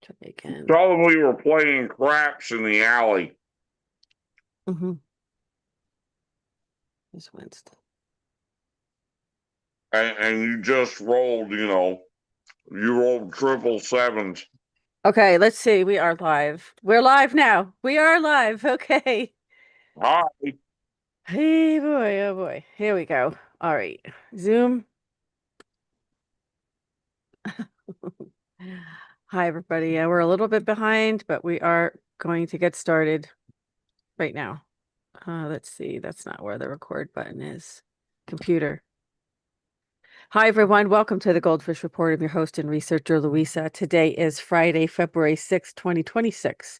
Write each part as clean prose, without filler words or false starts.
Try again. Tell them we were playing craps in the alley. This Wednesday. And you just rolled, you rolled triple sevens. Okay, let's see. We are live. We're live now. We are live. Okay. Hi. Hey boy, oh boy. Here we go. All right. Zoom. Hi everybody. Yeah, we're a little bit behind, but we are going to get started right now. Let's see. That's not where the record button is. Computer. Hi everyone. Welcome to the Goldfish Report. I'm your host and researcher, Louisa. Today is Friday, February 6th, 2026.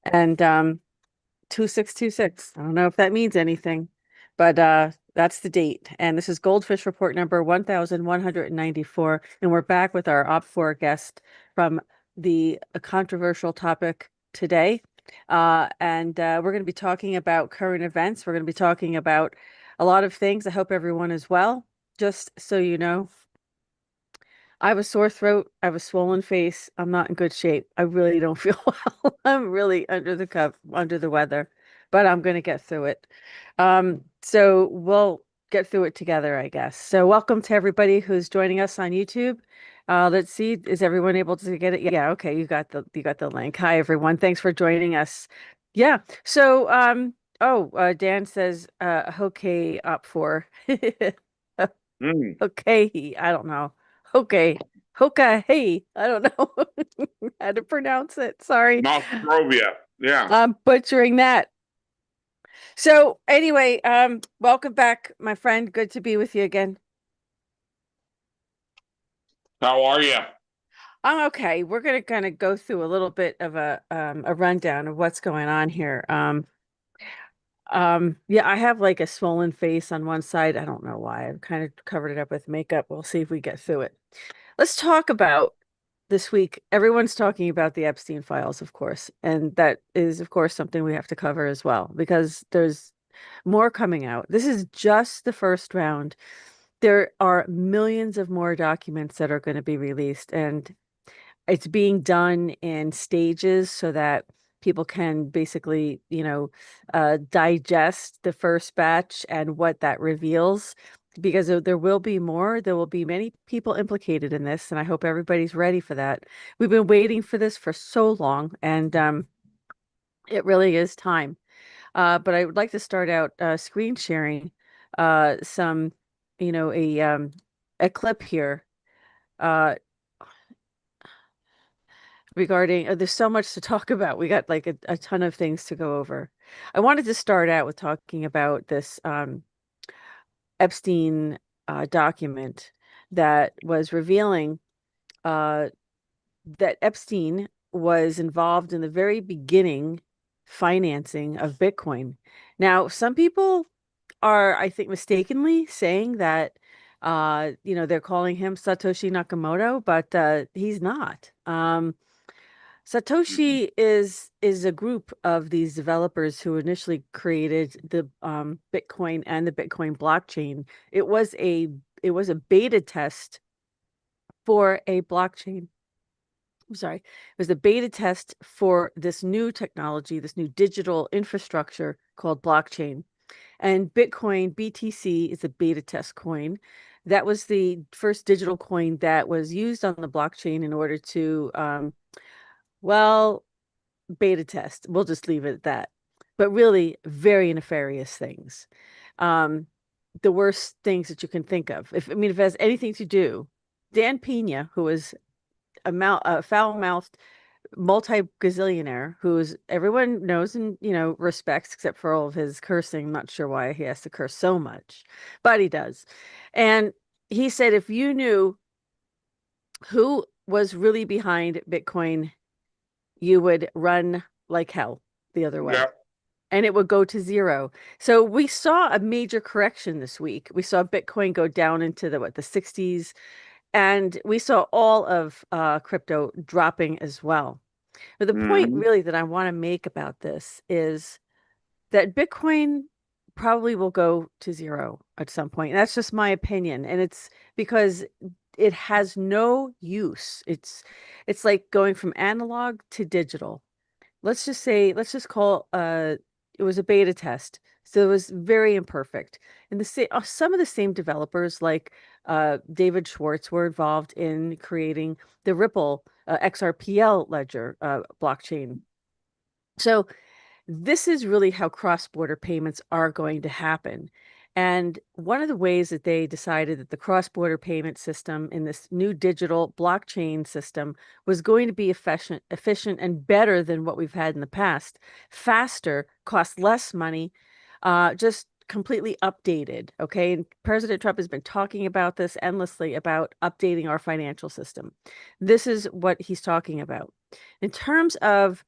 And 2626. I don't know if that means anything, but that's the date. And this is Goldfish Report number 1194. And we're back with our OPFOR guest from the controversial topic today. And we're going to be talking about current events. We're going to be talking about a lot of things. I hope everyone is well. Just so you know, I have a sore throat. I have a swollen face. I'm not in good shape. I really don't feel well. I'm really under the weather, but I'm going to get through it. So we'll get through it together, I guess. So welcome to everybody who's joining us on YouTube. Let's see, is everyone able to get it? Yeah, okay, you got the link. Hi everyone. Thanks for joining us. Yeah. So Dan says okay up for okay, I don't know. Okay. Hoka, hey, I don't know how to pronounce it. Sorry. Nostrovia. Yeah. I'm butchering that. So anyway, welcome back, my friend. Good to be with you again. How are you? I'm okay. We're gonna kind of go through a little bit of a rundown of what's going on here. Yeah, I have like a swollen face on one side. I don't know why. I've kind of covered it up with makeup. We'll see if we get through it. Let's talk about this week. Everyone's talking about the Epstein files, of course, and that is, of course, something we have to cover as well because there's more coming out. This is just the first round. There are millions of more documents that are going to be released, and it's being done in stages so that people can basically, digest the first batch and what that reveals. Because there will be more, there will be many people implicated in this, and I hope everybody's ready for that. We've been waiting for this for so long, and it really is time. But I would like to start out screen sharing some, a clip here. Uh, Regarding there's so much to talk about. We got like a ton of things to go over. I wanted to start out with talking about this Epstein document that was revealing uh, that Epstein was involved in the very beginning financing of Bitcoin. Now, some people are, I think, mistakenly saying that they're calling him Satoshi Nakamoto, but he's not. Satoshi is a group of these developers who initially created the Bitcoin and the Bitcoin blockchain. It was a beta test for a blockchain. I'm sorry. It was a beta test for this new technology, this new digital infrastructure called blockchain. And Bitcoin, BTC, is a beta test coin. That was the first digital coin that was used on the blockchain in order to well, beta test. We'll just leave it at that. But really, very nefarious things. Um, the worst things that you can think of. If it has anything to do, Dan Pena, who is a foul-mouthed multi-gazillionaire, who's everyone knows and respects, except for all of his cursing. I'm not sure why he has to curse so much, but he does. And he said, if you knew who was really behind Bitcoin, you would run like hell the other way. Yeah. And it would go to zero. So we saw a major correction this week. We saw Bitcoin go down into the 60s, and we saw all of crypto dropping as well. But the point Mm-hmm. really that I want to make about this is that Bitcoin probably will go to zero at some point. That's just my opinion. And it's because it has no use. It's like going from analog to digital. Let's just call it was a beta test. So it was very imperfect. And the same some of the same developers like David Schwartz were involved in creating the Ripple XRPL ledger blockchain. So this is really how cross-border payments are going to happen. And one of the ways that they decided that the cross-border payment system in this new digital blockchain system was going to be efficient and better than what we've had in the past, faster, cost less money, just completely updated. Okay. And President Trump has been talking about this endlessly about updating our financial system. This is what he's talking about. In terms of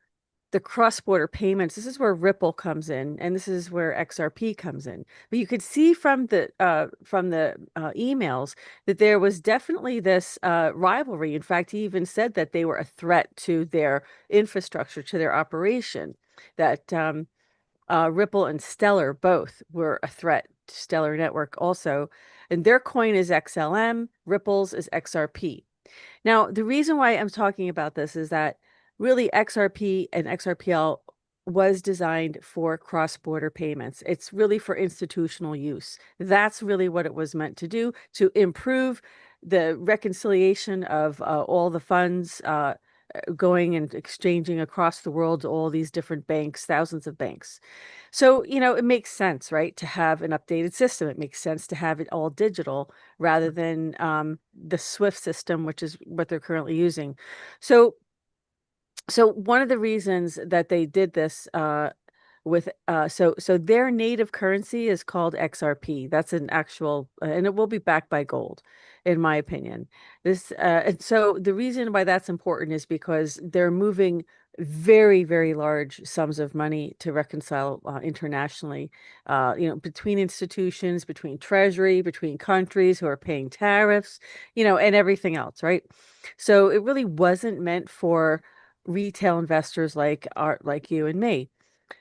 the cross-border payments, this is where Ripple comes in, and this is where XRP comes in. But you could see from the emails that there was definitely this rivalry. In fact, he even said that they were a threat to their infrastructure, to their operation. That Ripple and Stellar both were a threat to Stellar Network also, and their coin is XLM, Ripple's is XRP. Now, the reason why I'm talking about this is that really XRP and XRPL was designed for cross-border payments. It's really for institutional use. That's really what it was meant to do, to improve the reconciliation of all the funds going and exchanging across the world to all these different banks, thousands of banks. So, it makes sense, right, to have an updated system. It makes sense to have it all digital rather than the Swift system, which is what they're currently using. So, one of the reasons that they did this with so their native currency is called XRP. That's an actual and it will be backed by gold, in my opinion. This and so the reason why that's important is because they're moving very, very large sums of money to reconcile internationally, between institutions, between treasury, between countries who are paying tariffs, and everything else, right? So it really wasn't meant for retail investors like you and me.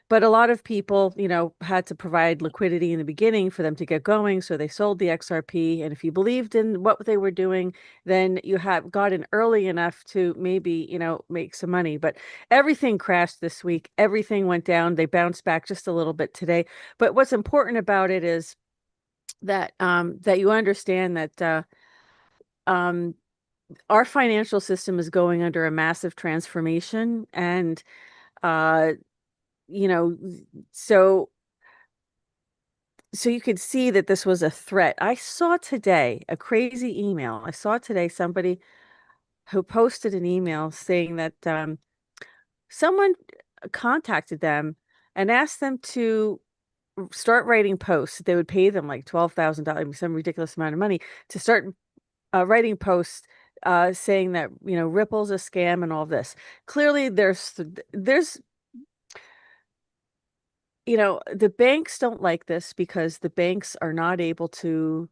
But a lot of people, had to provide liquidity in the beginning for them to get going. So they sold the XRP. And if you believed in what they were doing, then you have got in early enough to maybe, make some money. But everything crashed this week. Everything went down. They bounced back just a little bit today. But what's important about it is that you understand that um, our financial system is going under a massive transformation. And uh, you know, so you could see that this was a threat. I saw today a crazy email. I saw today somebody who posted an email saying that someone contacted them and asked them to start writing posts. They would pay them like $12,000, some ridiculous amount of money, to start writing posts saying that Ripple's a scam and all this. Clearly, there's the banks don't like this because the banks are not able to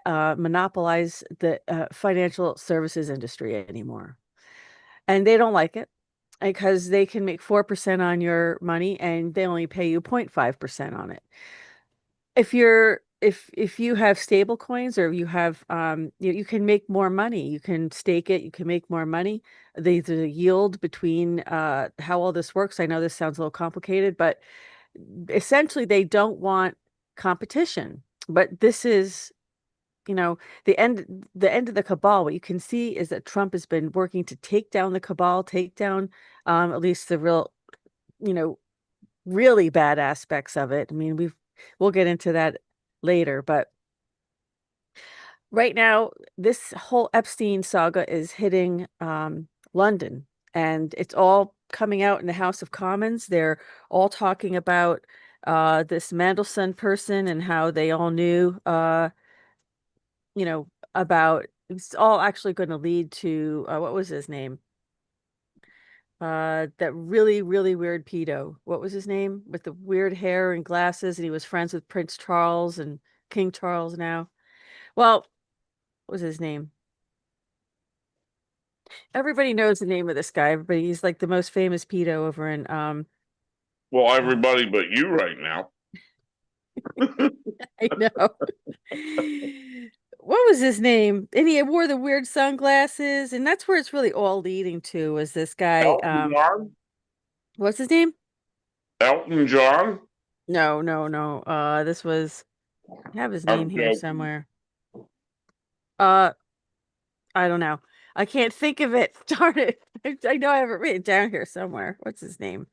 monopolize the financial services industry anymore. And they don't like it because they can make 4% on your money and they only pay you 0.5% on it. If you have stable coins or you have you can make more money, you can stake it, you can make more money. The yield between how all this works, I know this sounds a little complicated, but essentially they don't want competition. But this is, you know, the end of the cabal. What you can see is that Trump has been working to take down the cabal, take down at least the real, you know, really bad aspects of it. I mean, we'll get into that later, but right now this whole Epstein saga is hitting London, and it's all coming out in the House of Commons. They're all talking about this Mandelson person and how they all knew about it's all actually going to lead to what was his name? That really, really weird pedo. What was his name? With the weird hair and glasses, and he was friends with Prince Charles and King Charles now. Well, what was his name? Everybody knows the name of this guy. Everybody, he's like the most famous pedo over in Well, everybody but you right now. I know. what was his name? And he wore the weird sunglasses, and that's where it's really all leading to is this guy. Elton John? What's his name? Elton John? No, no, no. This was I have his name I'm here joking. somewhere. Uh, I don't know. I can't think of it. Darn it. I know I have it written down here somewhere. What's his name?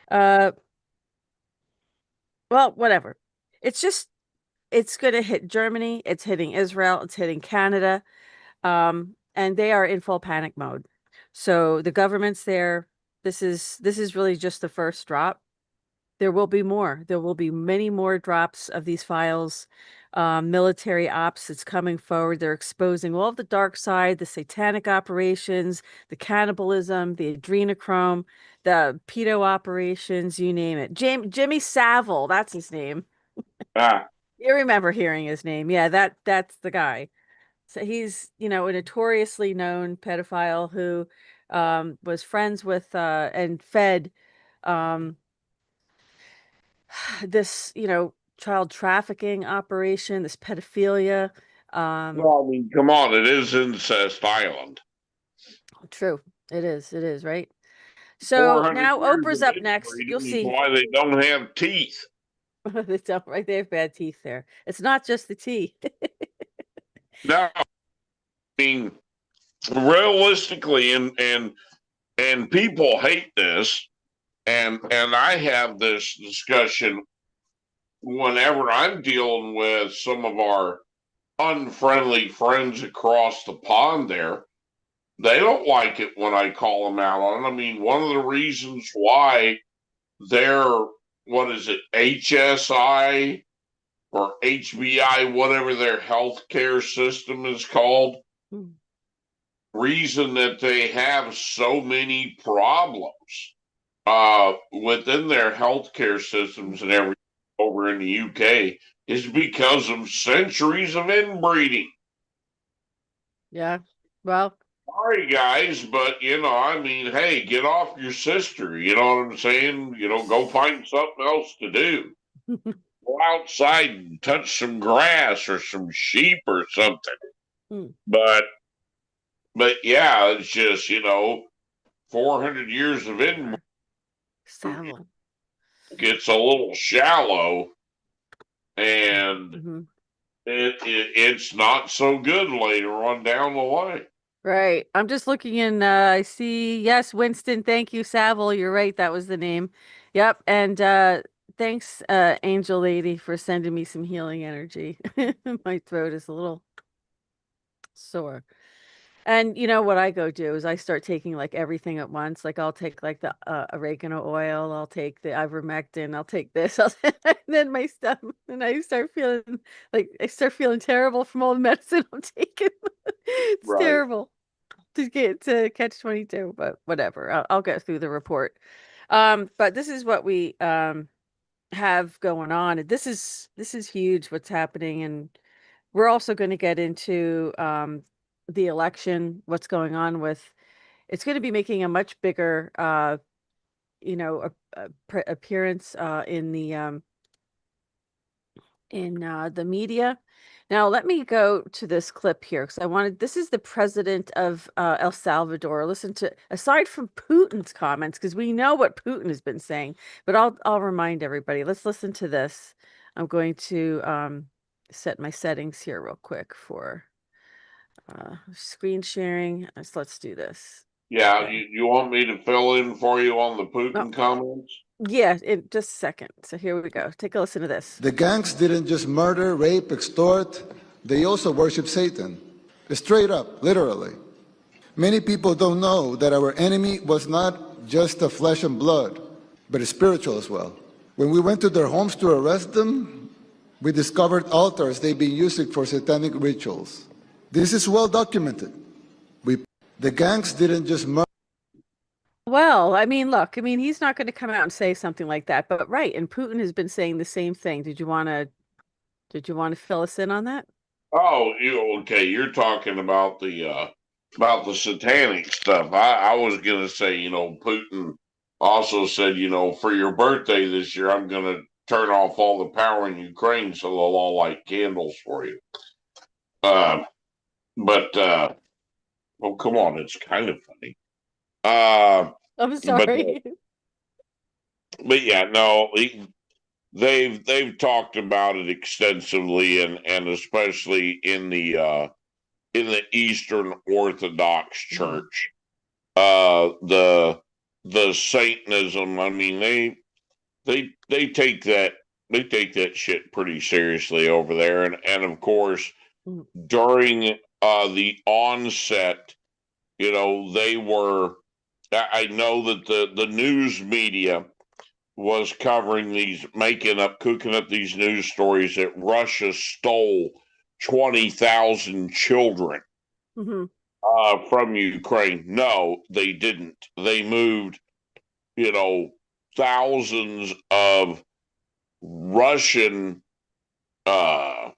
Uh, well, whatever. It's just it's going to hit Germany, it's hitting Israel, it's hitting Canada. And they are in full panic mode. So the government's there. This is really just the first drop. There will be more. There will be many more drops of these files. Military ops that's coming forward. They're exposing all of the dark side, the satanic operations, the cannibalism, the adrenochrome, the pedo operations, you name it. Jimmy Savile, that's his name. Ah, You remember hearing his name. Yeah, that's the guy. So he's, a notoriously known pedophile who was friends with and fed um, this, child trafficking operation, this pedophilia. Um, well, I mean, come on, it is Incest Island. True. It is, right? So 400 now years Oprah's of up next. You'll inbreeding is see. why they don't have teeth. They don't, right? They have bad teeth there. It's not just the teeth. Now, I mean, realistically, and people hate this, and I have this discussion whenever I'm dealing with some of our unfriendly friends across the pond there. They don't like it when I call them out on it. I mean, one of the reasons why their, what is it, HSI or HBI, whatever their healthcare system is called, Hmm. reason that they have so many problems within their healthcare systems and everything over in the UK is because of centuries of inbreeding. Yeah. Well, Sorry, guys, but I mean, hey, get off your sister. You know what I'm saying? Go find something else to do. Go outside and touch some grass or some sheep or something. hmm. But, yeah, it's just 400 years of inbreeding Savile. gets a little shallow, and Hmm. it's not so good later on down the line. Right. I'm just looking in, I see, yes, Winston, thank you, Savile. You're right, that was the name. Yep. And thanks, Angel Lady, for sending me some healing energy. My throat is a little sore. And you know what I go do is I start taking like everything at once. Like I'll take like the oregano oil, I'll take the ivermectin, I'll take this, and then my stuff, and I start feeling terrible from all the medicine I'm taking. It's Right. terrible to get to catch 22, but whatever. I'll get through the report. But this is what we have going on. And this is huge what's happening, and we're also going to get into the election, what's going on with it's going to be making a much bigger appearance in the media. Now, let me go to this clip here because this is the president of El Salvador. Listen to, aside from Putin's comments, because we know what Putin has been saying, but I'll remind everybody. Let's listen to this. I'm going to set my settings here real quick for screen sharing. Let's do this. Yeah, Okay. you want me to fill in for you on the Oh, Putin comments? yeah, in just a second. So here we go. Take a listen to this. The gangs didn't just murder, rape, extort, they also worship Satan. Straight up, literally. Many people don't know that our enemy was not just a flesh and blood, but a spiritual as well. When we went to their homes to arrest them, we discovered altars they've been using for satanic rituals. This is well documented. The gangs didn't just murder. Well, I mean, look, I mean, he's not going to come out and say something like that, but right, and Putin has been saying the same thing. Did you want to fill us in on that? Oh, okay? You're talking about the satanic stuff. I was gonna say, Putin also said, for your birthday this year, I'm gonna turn off all the power in Ukraine so they'll all light candles for you. Uh, but well, come on, it's kind of funny. Uh, I'm but sorry. but yeah, no, they've talked about it extensively, and especially in the Eastern Orthodox Mhm. Church, the Satanism. I mean, they take that shit pretty seriously over there, and of course Mhm. during the onset, they were. I know that the news media was covering these, cooking up these news stories that Russia stole 20,000 children Mhm. from Ukraine. No, they didn't. They moved, you know, thousands Russian uh,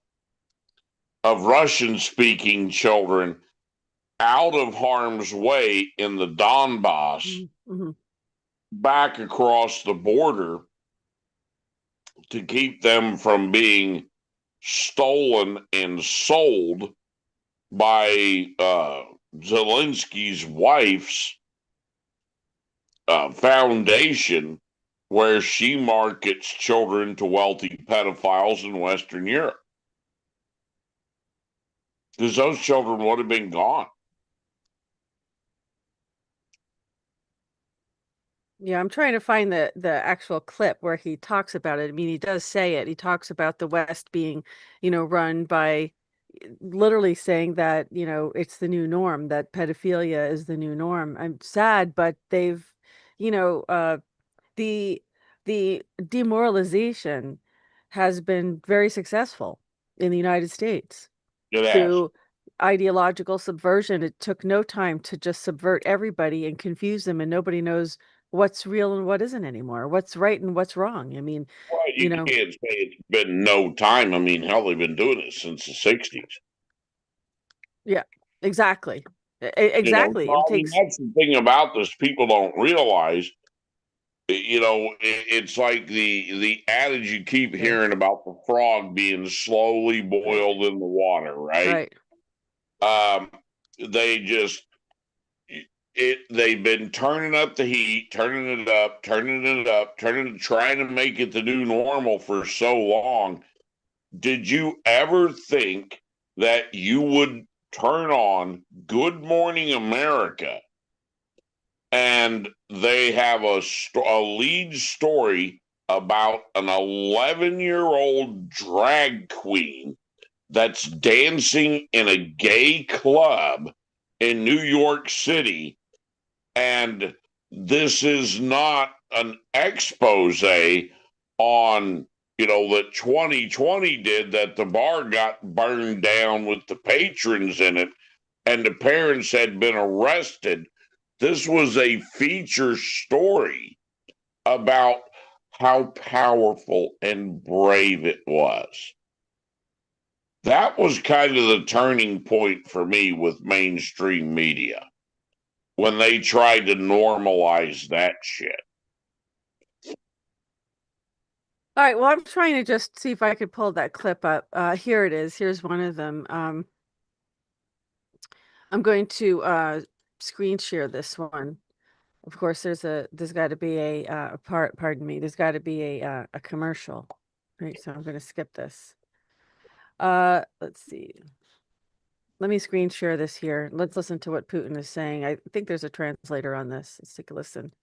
of Russian speaking children out of harm's way in the Donbass Mhm. Mhm. back across the border to keep them from being stolen and sold by Zelensky's wife's foundation, where she markets children to wealthy pedophiles in Western Europe. Because those children would have been gone. Yeah, I'm trying to find the actual clip where he talks about it. I mean, he does say it. He talks about the West being, run by literally saying that, it's the new norm, that pedophilia is the new norm. I'm sad, but they've, you know, the the demoralization has been very successful in the United States It has. through ideological subversion. It took no time to just subvert everybody and confuse them, and nobody knows what's real and what isn't anymore, what's right and what's wrong. I mean, Well, you you know, can't say it's been no time. I mean, hell, they've been doing it since the 60s. yeah, exactly. So, Exactly. It I mean, takes that's the thing about this. People don't realize, it's like the adage you keep yeah, hearing about the frog being slowly right, boiled in the water, right? right. Um, they just they've been turning up the heat, turning it up, trying to make it the new normal for so long. Did you ever think that you would turn on Good Morning America and they have a lead story about an 11-year-old drag queen that's dancing in a gay club in New York City, and this is not an expose on that 2020 did, that the bar got burned down with the patrons in it and the parents had been arrested. This was a feature story about how powerful and brave it was. That was kind of the turning point for me with mainstream media when they tried to normalize that shit. All right, well, I'm trying to just see if I could pull that clip up. Here it is. Here's one of them. I'm going to screen share this one. Of course, there's got to be pardon me, there's got to be a commercial. Right, so I'm going to skip this. Let's see. Let me screen share this here. Let's listen to what Putin is saying. I think there's a translator on this. Let's take a listen.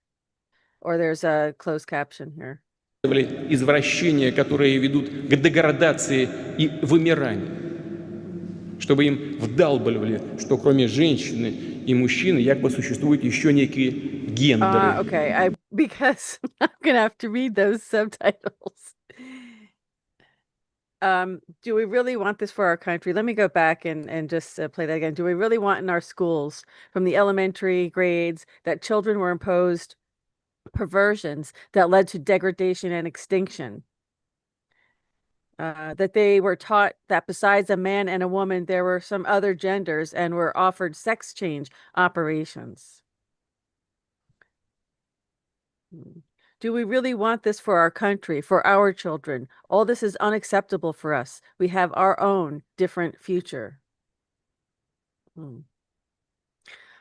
Or there's a closed caption here. Извращения, которые ведут к деградации и вымиранию. Чтобы им вдалбливали, что кроме женщины и мужчины якобы существуют еще некие гендеры. Okay, because I'm gonna have to read those subtitles. Do we really want this for our country? Let me go back and just play that again. Do we really want in our schools, from the elementary grades, that children were imposed perversions that led to degradation and extinction? That they were taught that besides a man and a woman, there were some other genders and were offered sex change operations. Do we really want this for our country, for our children? All this is unacceptable for us. We have our own different future. Mm.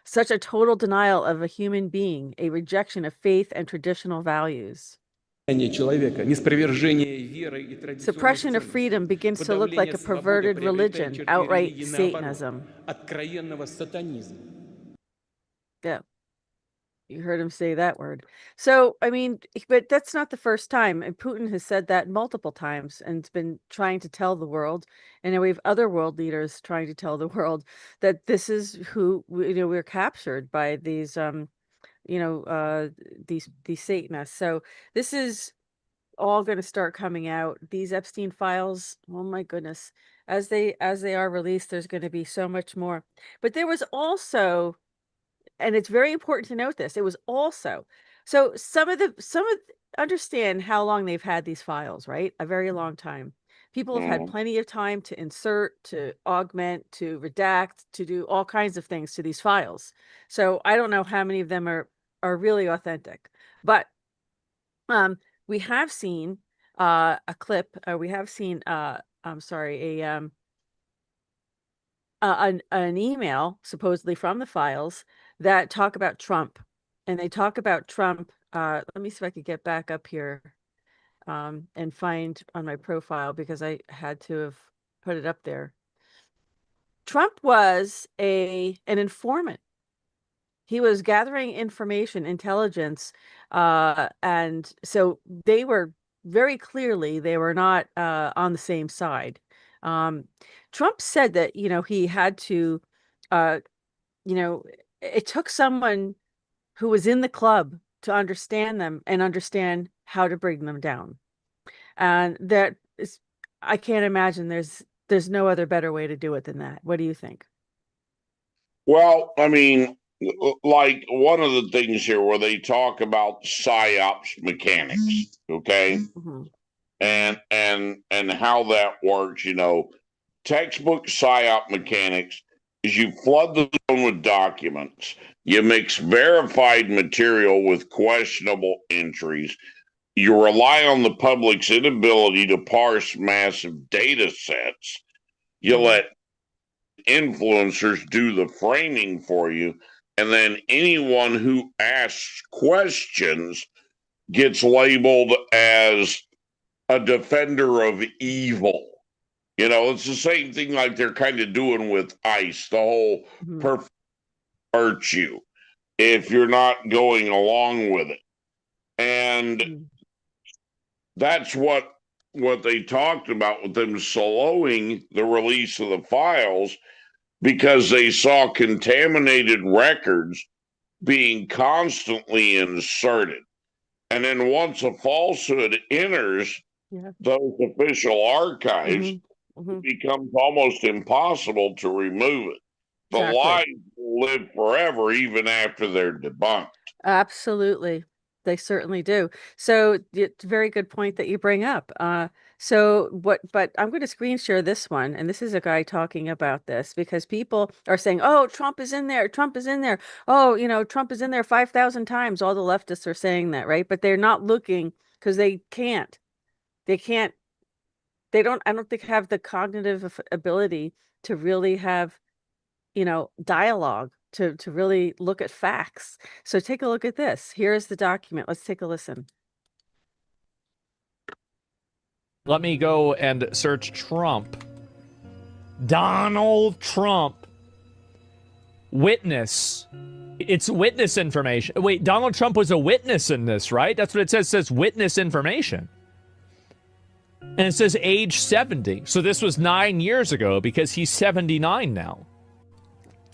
Such a total denial of a human being, a rejection of faith and traditional values. Человека, неспровержение веры и традиционных Suppression of freedom ценностей, begins to look like подавление a свободы perverted приобретает religion, черты outright религии наоборот, Satanism. откровенного сатанизма. Yeah, you heard him say that word. So, I mean, but that's not the first time. And Putin has said that multiple times and has been trying to tell the world. And now we have other world leaders trying to tell the world that this is who, we're captured by these, these Satanists. So this is all going to start coming out. These Epstein files, oh my goodness, as they are released, there's going to be so much more. But there was also, and it's very important to note this, it was also, so understand how long they've had these files, right? A very long time. People have had Mhm. plenty of time to insert, to augment, to redact, to do all kinds of things to these files. So I don't know how many of them are really authentic, but we have seen a clip, we have seen I'm sorry, an email supposedly from the files that talk about Trump, and they talk about Trump. Let me see if I could get back up here and find on my profile, because I had to have put it up there. Trump was an informant. He was gathering information, intelligence, and so they were very clearly, they were not on the same side. Trump said that, he had to, uh, it took someone who was in the club to understand them and understand how to bring them down. And that is, I can't imagine there's no other better way to do it than that. What do you think? Well, I mean, like one of the things here where they talk about psyops mechanics, okay, Mhm. and how that works. Textbook psyop mechanics is you flood the zone with documents, you mix verified material with questionable entries, you rely on the public's inability to parse massive data sets, you Mhm. let influencers do the framing for you, and then anyone who asks questions gets labeled as a defender of evil. It's the same thing like they're kind of doing with ICE, the whole Mhm. perfect virtue, if you're not going along with it. And Mhm. that's what they talked about with them slowing the release of the files, because they saw contaminated records being constantly inserted. And then once a falsehood enters Yeah. those official archives, Mhm. it Mhm. becomes almost impossible to remove it. The Exactly. lies will live forever even after they're debunked. Absolutely. They certainly do. So it's a very good point that you bring up. But I'm going to screen share this one. And this is a guy talking about this, because people are saying, oh, Trump is in there. Trump is in there. Oh, Trump is in there 5,000 times. All the leftists are saying that, right? But they're not looking, because they can't, I don't think have the cognitive ability to really have, dialogue, to really look at facts. So take a look at this. Here is the document. Let's take a listen. Let me go and search Trump. Donald Trump. Witness. It's witness information. Wait, Donald Trump was a witness in this, right? That's what it says. It says witness information. And it says age 70. So this was 9 years ago, because he's 79 now.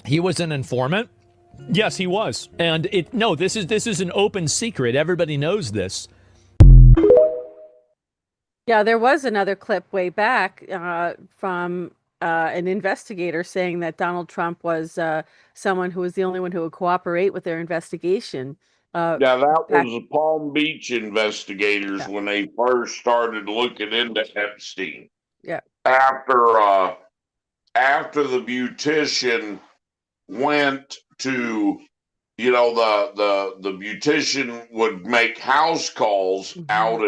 He was an informant? Yes, he was. And this is an open secret. Everybody knows this. Yeah, there was another clip way back from an investigator saying that Donald Trump was someone who was the only one who would cooperate with their investigation. Now, that Back, was the Palm Beach investigators yeah, when they first started looking into Epstein. yeah. After the beautician went to, the beautician would make house calls Hmm. out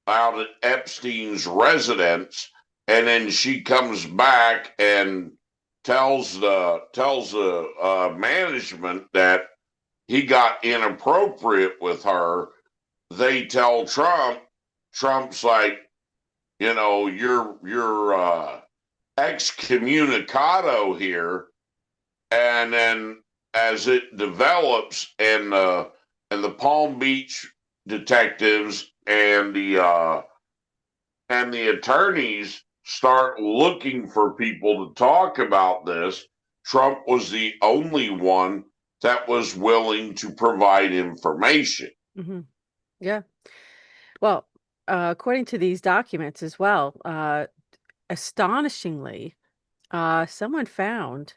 at Epstein's residence, and then she comes back and tells the management that he got inappropriate with her. They tell Trump. Trump's like, you're excommunicado here, and then as it develops, and the Palm Beach detectives and the attorneys start looking for people to talk about this, Trump was the only one that was willing to provide information. Hmm. Yeah. Well, according to these documents as well, astonishingly, someone found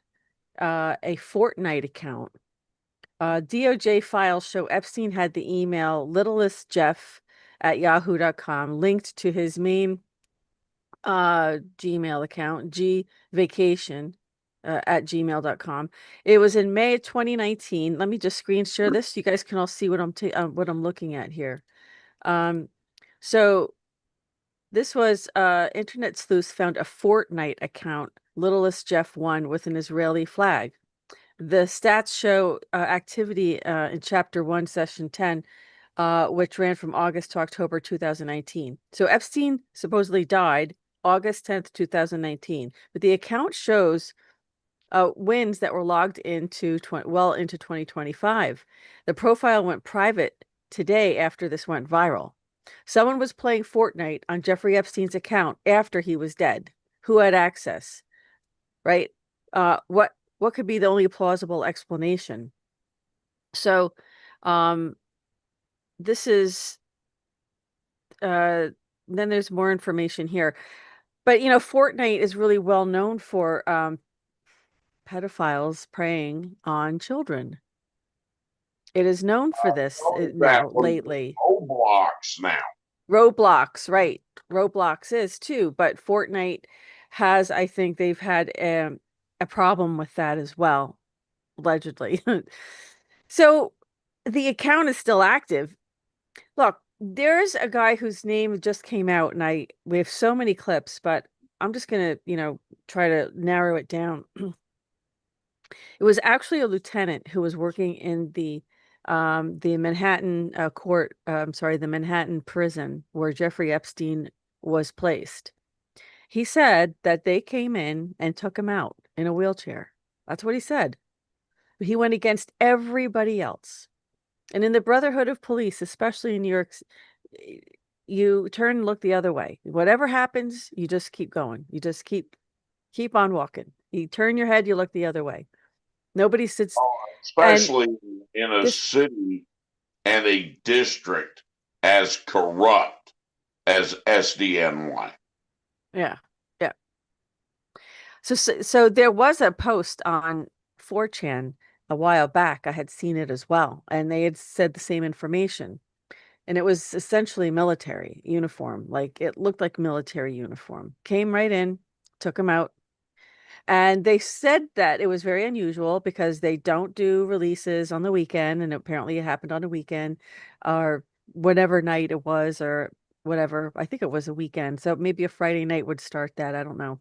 a Fortnite account. DOJ files show Epstein had the email littlestjeff@yahoo.com linked to his main Gmail account, gvacation at gmail.com. It was in May of 2019. Let me just screen share this. You guys can all see what I'm looking at here. So this was internet sleuths found a Fortnite account, Littlest Jeff 1, with an Israeli flag. The stats show activity in Chapter 1, Session 10, which ran from August to October 2019. So Epstein supposedly died August 10th, 2019, but the account shows wins that were logged into into 2025. The profile went private today after this went viral. Someone was playing Fortnite on Jeffrey Epstein's account after he was dead. Who had access? Right? What could be the only plausible explanation? So, this is then there's more information here. But Fortnite is really well known for pedophiles preying on children. It is known for this That now was lately. Roblox now. Roblox, right? Roblox is too, but Fortnite has, I think they've had a problem with that as well, allegedly. So the account is still active. Look, there's a guy whose name just came out, and we have so many clips, but I'm just gonna, try to narrow it down. It was actually a lieutenant who was working in the Manhattan the Manhattan prison where Jeffrey Epstein was placed. He said that they came in and took him out in a wheelchair. That's what he said. He went against everybody else. And in the Brotherhood of Police, especially in New York, you turn and look the other way. Whatever happens, you just keep going. You just keep on walking. You turn your head, you look the other way. Nobody sits. And Especially in a this, city and a district as corrupt as SDNY. yeah, yeah. So there was a post on 4chan a while back. I had seen it as well, and they had said the same information. And it was essentially military uniform. Like it looked like military uniform. Came right in, took him out. And they said that it was very unusual because they don't do releases on the weekend. And apparently it happened on a weekend or whatever night it was or whatever. I think it was a weekend. So maybe a Friday night would start that. I don't know.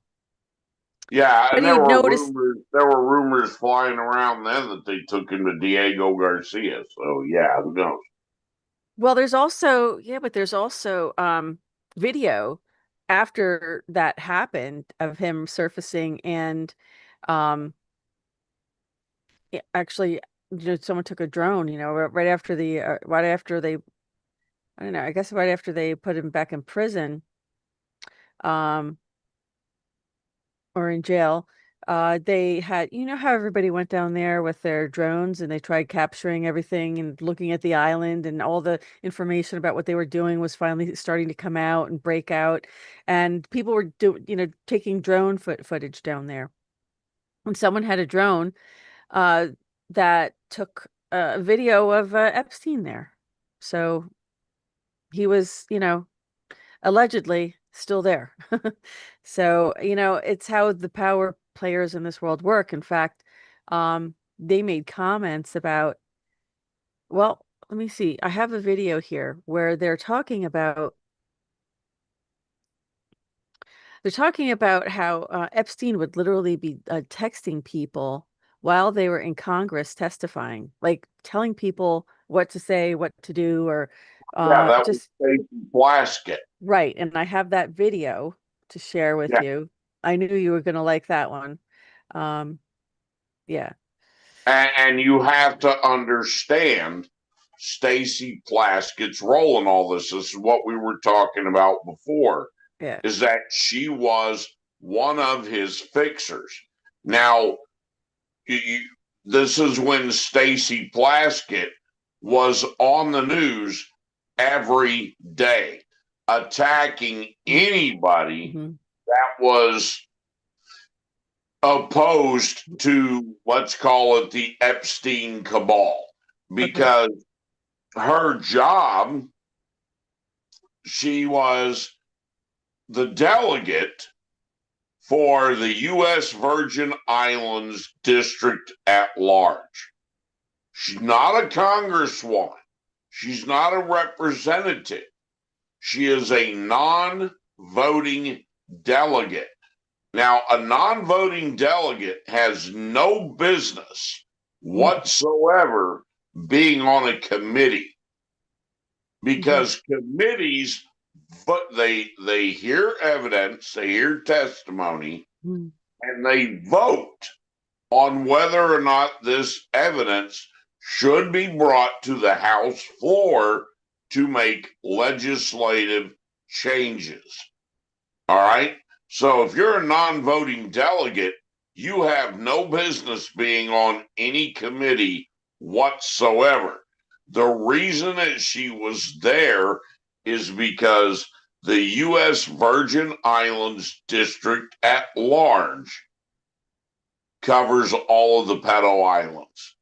Yeah, But and he there would were notice. rumors. There were rumors flying around then that they took him to Diego Garcia. So yeah, who knows? Well, there's also video after that happened of him surfacing and um actually someone took a drone, right after they I don't know, I guess right after they put him back in prison um or in jail. They had, how everybody went down there with their drones and they tried capturing everything and looking at the island, and all the information about what they were doing was finally starting to come out and break out. And people were taking drone footage down there. And someone had a drone uh, that took a video of Epstein there. So he was, allegedly still there. So, it's how the power players in this world work. In fact, they made comments about, well, let me see. I have a video here where they're talking about They're talking about how Epstein would literally be texting people while they were in Congress testifying, like telling people what to say, what to do, or Yeah, that was just Stacey Plaskett. right. And I have that video to share with Yeah. you. I knew you were going to like that one. Yeah. And you have to understand Stacey Plaskett's role in all this. This is what we were talking about before, Yeah. is that she was one of his fixers. Now, this is when Stacey Plaskett was on the news every day, attacking anybody Mm-hmm. that was opposed to, let's call it, the Epstein cabal, because her job, she was the delegate for the U.S. Virgin Islands District at large. She's not a congresswoman. She's not a representative. She is a non-voting delegate. Now, a non-voting delegate has no business whatsoever being on a committee, because committees, but they hear evidence, they hear testimony, and they vote on whether or not this evidence should be brought to the House floor to make legislative changes. All right? So if you're a non-voting delegate, you have no business being on any committee whatsoever. The reason that she was there is because the U.S. Virgin Islands District at large covers all of the pedo islands.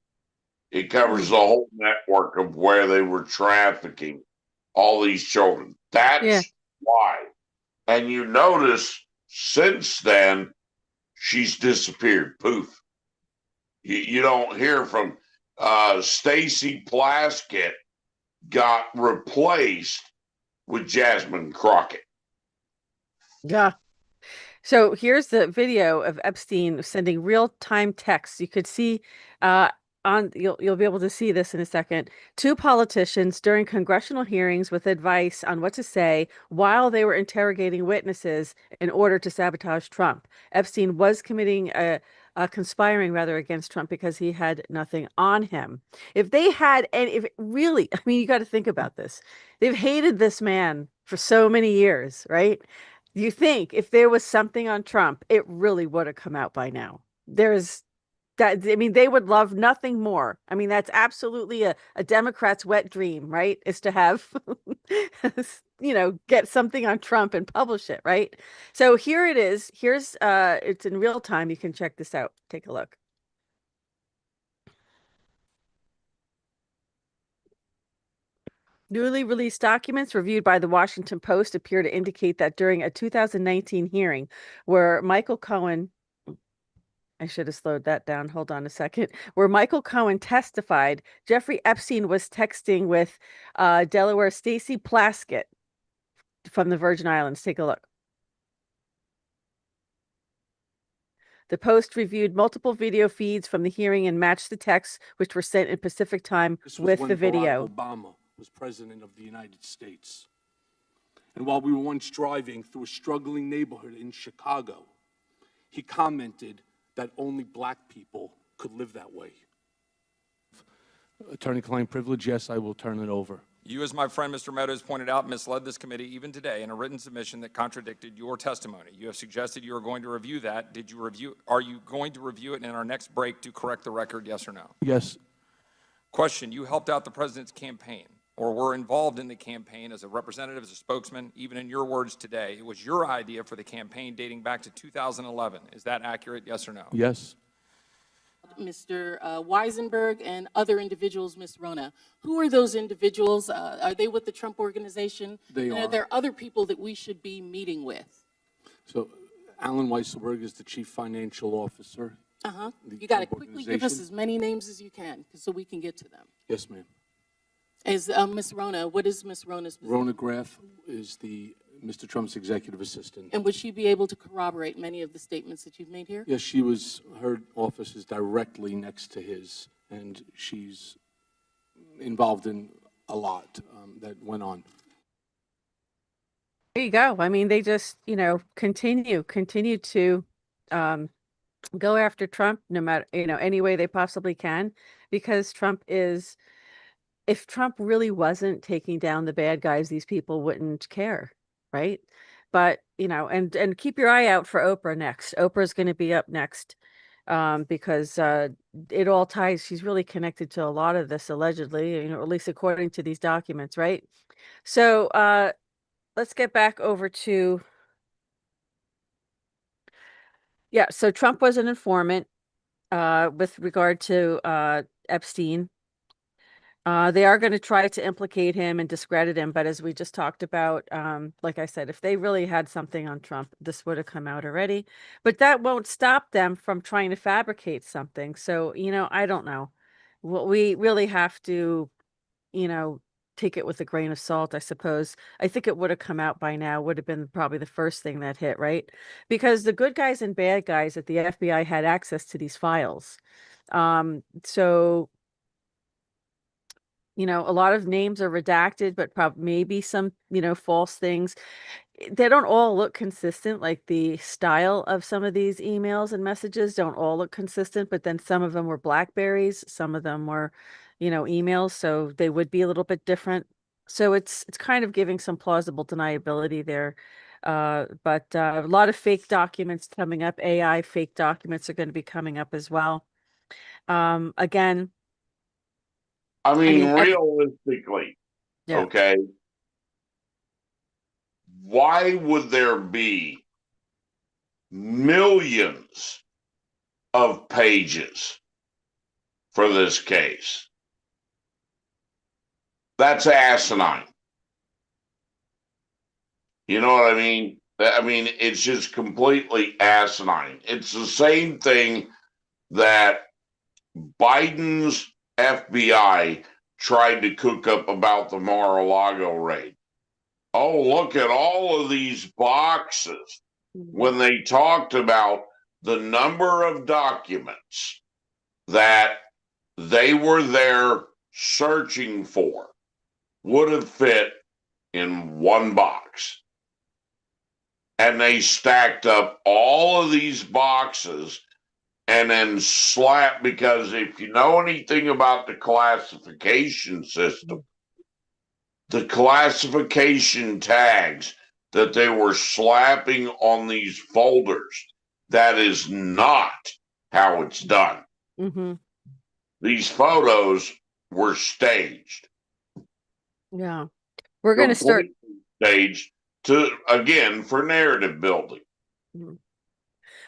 It covers the whole network of where they were trafficking all these children. That's why. And you notice since then, she's disappeared. Poof. You don't hear from Stacey Plaskett got replaced with Jasmine Crockett. Yeah. So here's the video of Epstein sending real-time texts. You could see you'll be able to see this in a second. Two politicians during congressional hearings with advice on what to say while they were interrogating witnesses in order to sabotage Trump. Epstein was conspiring rather against Trump because he had nothing on him. If they had, and if really, I mean, you got to think about this. They've hated this man for so many years, right? You think if there was something on Trump, it really would have come out by now. There's that, I mean, they would love nothing more. I mean, that's absolutely a Democrat's wet dream, right? Is to have, get something on Trump and publish it, right? So here it is. Here's, it's in real time. You can check this out. Take a look. Newly released documents reviewed by the Washington Post appear to indicate that during a 2019 hearing where Michael Cohen, I should have slowed that down. Hold on a second. Where Michael Cohen testified, Jeffrey Epstein was texting with Delaware Stacey Plaskett from the Virgin Islands. Take a look. The Post reviewed multiple video feeds from the hearing and matched the texts, which were sent in Pacific time with the video. Barack Obama was president of the United States. And while we were once driving through a struggling neighborhood in Chicago, he commented that only black people could live that way. Attorney-client privilege, yes, I will turn it over. You, as my friend Mr. Meadows pointed out, misled this committee even today in a written submission that contradicted your testimony. You have suggested you are going to review that. Are you going to review it in our next break to correct the record, yes or no? Yes. Question, you helped out the president's campaign or were involved in the campaign as a representative, as a spokesman, even in your words today. It was your idea for the campaign dating back to 2011. Is that accurate, yes or no? Yes. Mr. Weisenberg and other individuals, Ms. Rona. Who are those individuals? Are they with the Trump Organization? They are. Are there other people that we should be meeting with? So Alan Weisselberg is the chief financial officer. You got to quickly give us as many names as you can so we can get to them. Yes, ma'am. Is Ms. Rona, what is Ms. Rona's position? Rona Graff is the Mr. Trump's executive assistant. And would she be able to corroborate many of the statements that you've made here? Yes, her office is directly next to his, and she's involved in a lot that went on. There you go. I mean, they just, continue to go after Trump no matter, any way they possibly can, because if Trump really wasn't taking down the bad guys, these people wouldn't care, right? But, and keep your eye out for Oprah next. Oprah's going to be up next, because it all ties. She's really connected to a lot of this, allegedly, at least according to these documents, right? So let's get back over to, yeah, so Trump was an informant with regard to Epstein. They are going to try to implicate him and discredit him, but as we just talked about, like I said, if they really had something on Trump, this would have come out already. But that won't stop them from trying to fabricate something. So, I don't know. We really have to, take it with a grain of salt, I suppose. I think it would have come out by now, would have been probably the first thing that hit, right? Because the good guys and bad guys at the FBI had access to these files. So a lot of names are redacted, but probably maybe some, false things. They don't all look consistent. Like the style of some of these emails and messages don't all look consistent, but then some of them were Blackberries, some of them were, emails, so they would be a little bit different. So it's kind of giving some plausible deniability there. But a lot of fake documents coming up. AI fake documents are going to be coming up as well. Again, I mean, mean, realistically, yeah. okay, why would there be millions of pages for this case? That's asinine. You know what I mean? I mean, it's just completely asinine. It's the same thing that Biden's FBI tried to cook up about the Mar-a-Lago raid. Oh, look at all of these boxes. When they talked about the number of documents that they were there searching for would have fit in one box. And they stacked up all of these boxes and then slapped, because if you know anything about the classification system, the classification tags that they were slapping on these folders, that is not how it's done. Mm-hmm. These photos were staged. Yeah. We're going to start staged for narrative building.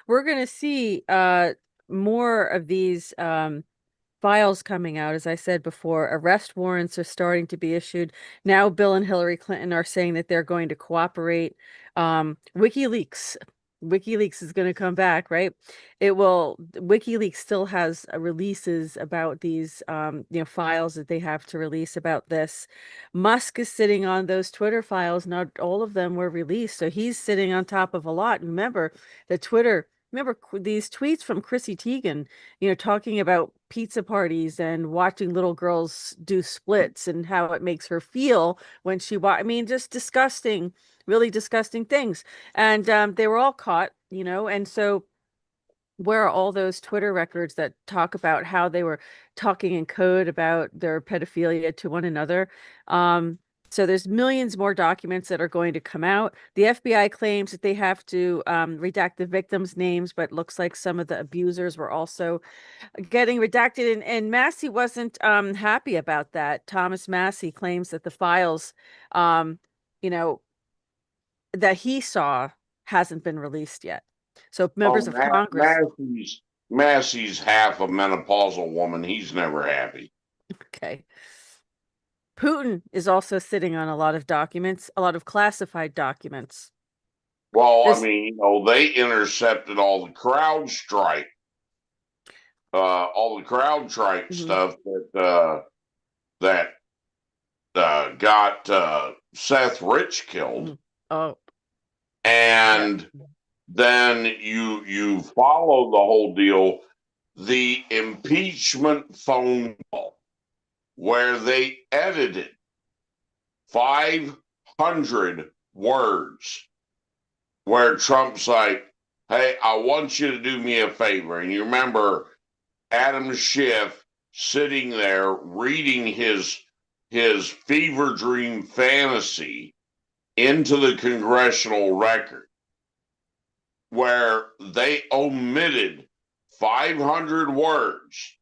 We're going to see more of these files coming out. As I said before, arrest warrants are starting to be issued. Now Bill and Hillary Clinton are saying that they're going to cooperate. WikiLeaks is going to come back, right? WikiLeaks still has releases about these, files that they have to release about this. Musk is sitting on those Twitter files. Not all of them were released. So he's sitting on top of a lot. Remember these tweets from Chrissy Teigen, talking about pizza parties and watching little girls do splits and how it makes her feel when just disgusting, really disgusting things. And they were all caught, and so where are all those Twitter records that talk about how they were talking in code about their pedophilia to one another? So there's millions more documents that are going to come out. The FBI claims that they have to redact the victims' names, but looks like some of the abusers were also getting redacted. And Massey wasn't happy about that. Thomas Massey claims that the files, that he saw hasn't been released yet. So members of Congress. Massey's half a menopausal woman. He's never happy. Okay. Putin is also sitting on a lot of documents, a lot of classified documents. Well, I mean, they intercepted all the CrowdStrike, stuff that got Seth Rich killed. Oh, And then you follow the whole deal, the impeachment phone call where they edited 500 words where Trump's like, hey, I want you to do me a favor. And you remember Adam Schiff sitting there reading his fever dream fantasy into the congressional record, where they omitted 500 words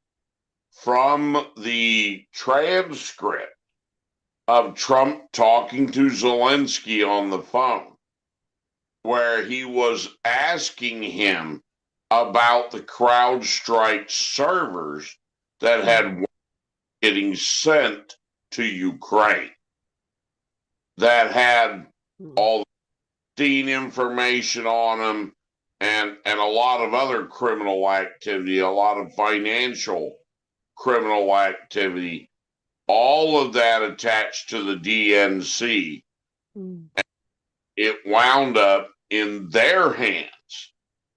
from the transcript of Trump talking to Zelensky on the phone, where he was asking him about the CrowdStrike servers that had getting sent to Ukraine, that had all the Epstein information on them and a lot of other criminal activity, a lot of financial criminal activity, all of that attached to the DNC. It wound up in their hands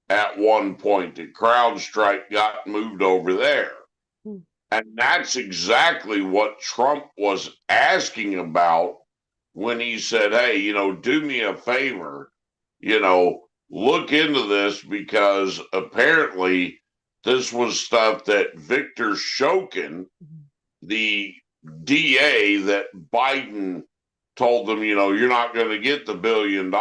at one point. The CrowdStrike got moved over there. And that's exactly what Trump was asking about when he said, hey, you know, do me a favor, you know, look into this, because apparently this was stuff that Victor Shokin, the DA that Biden told them, you know, you're not going to get the $1 billion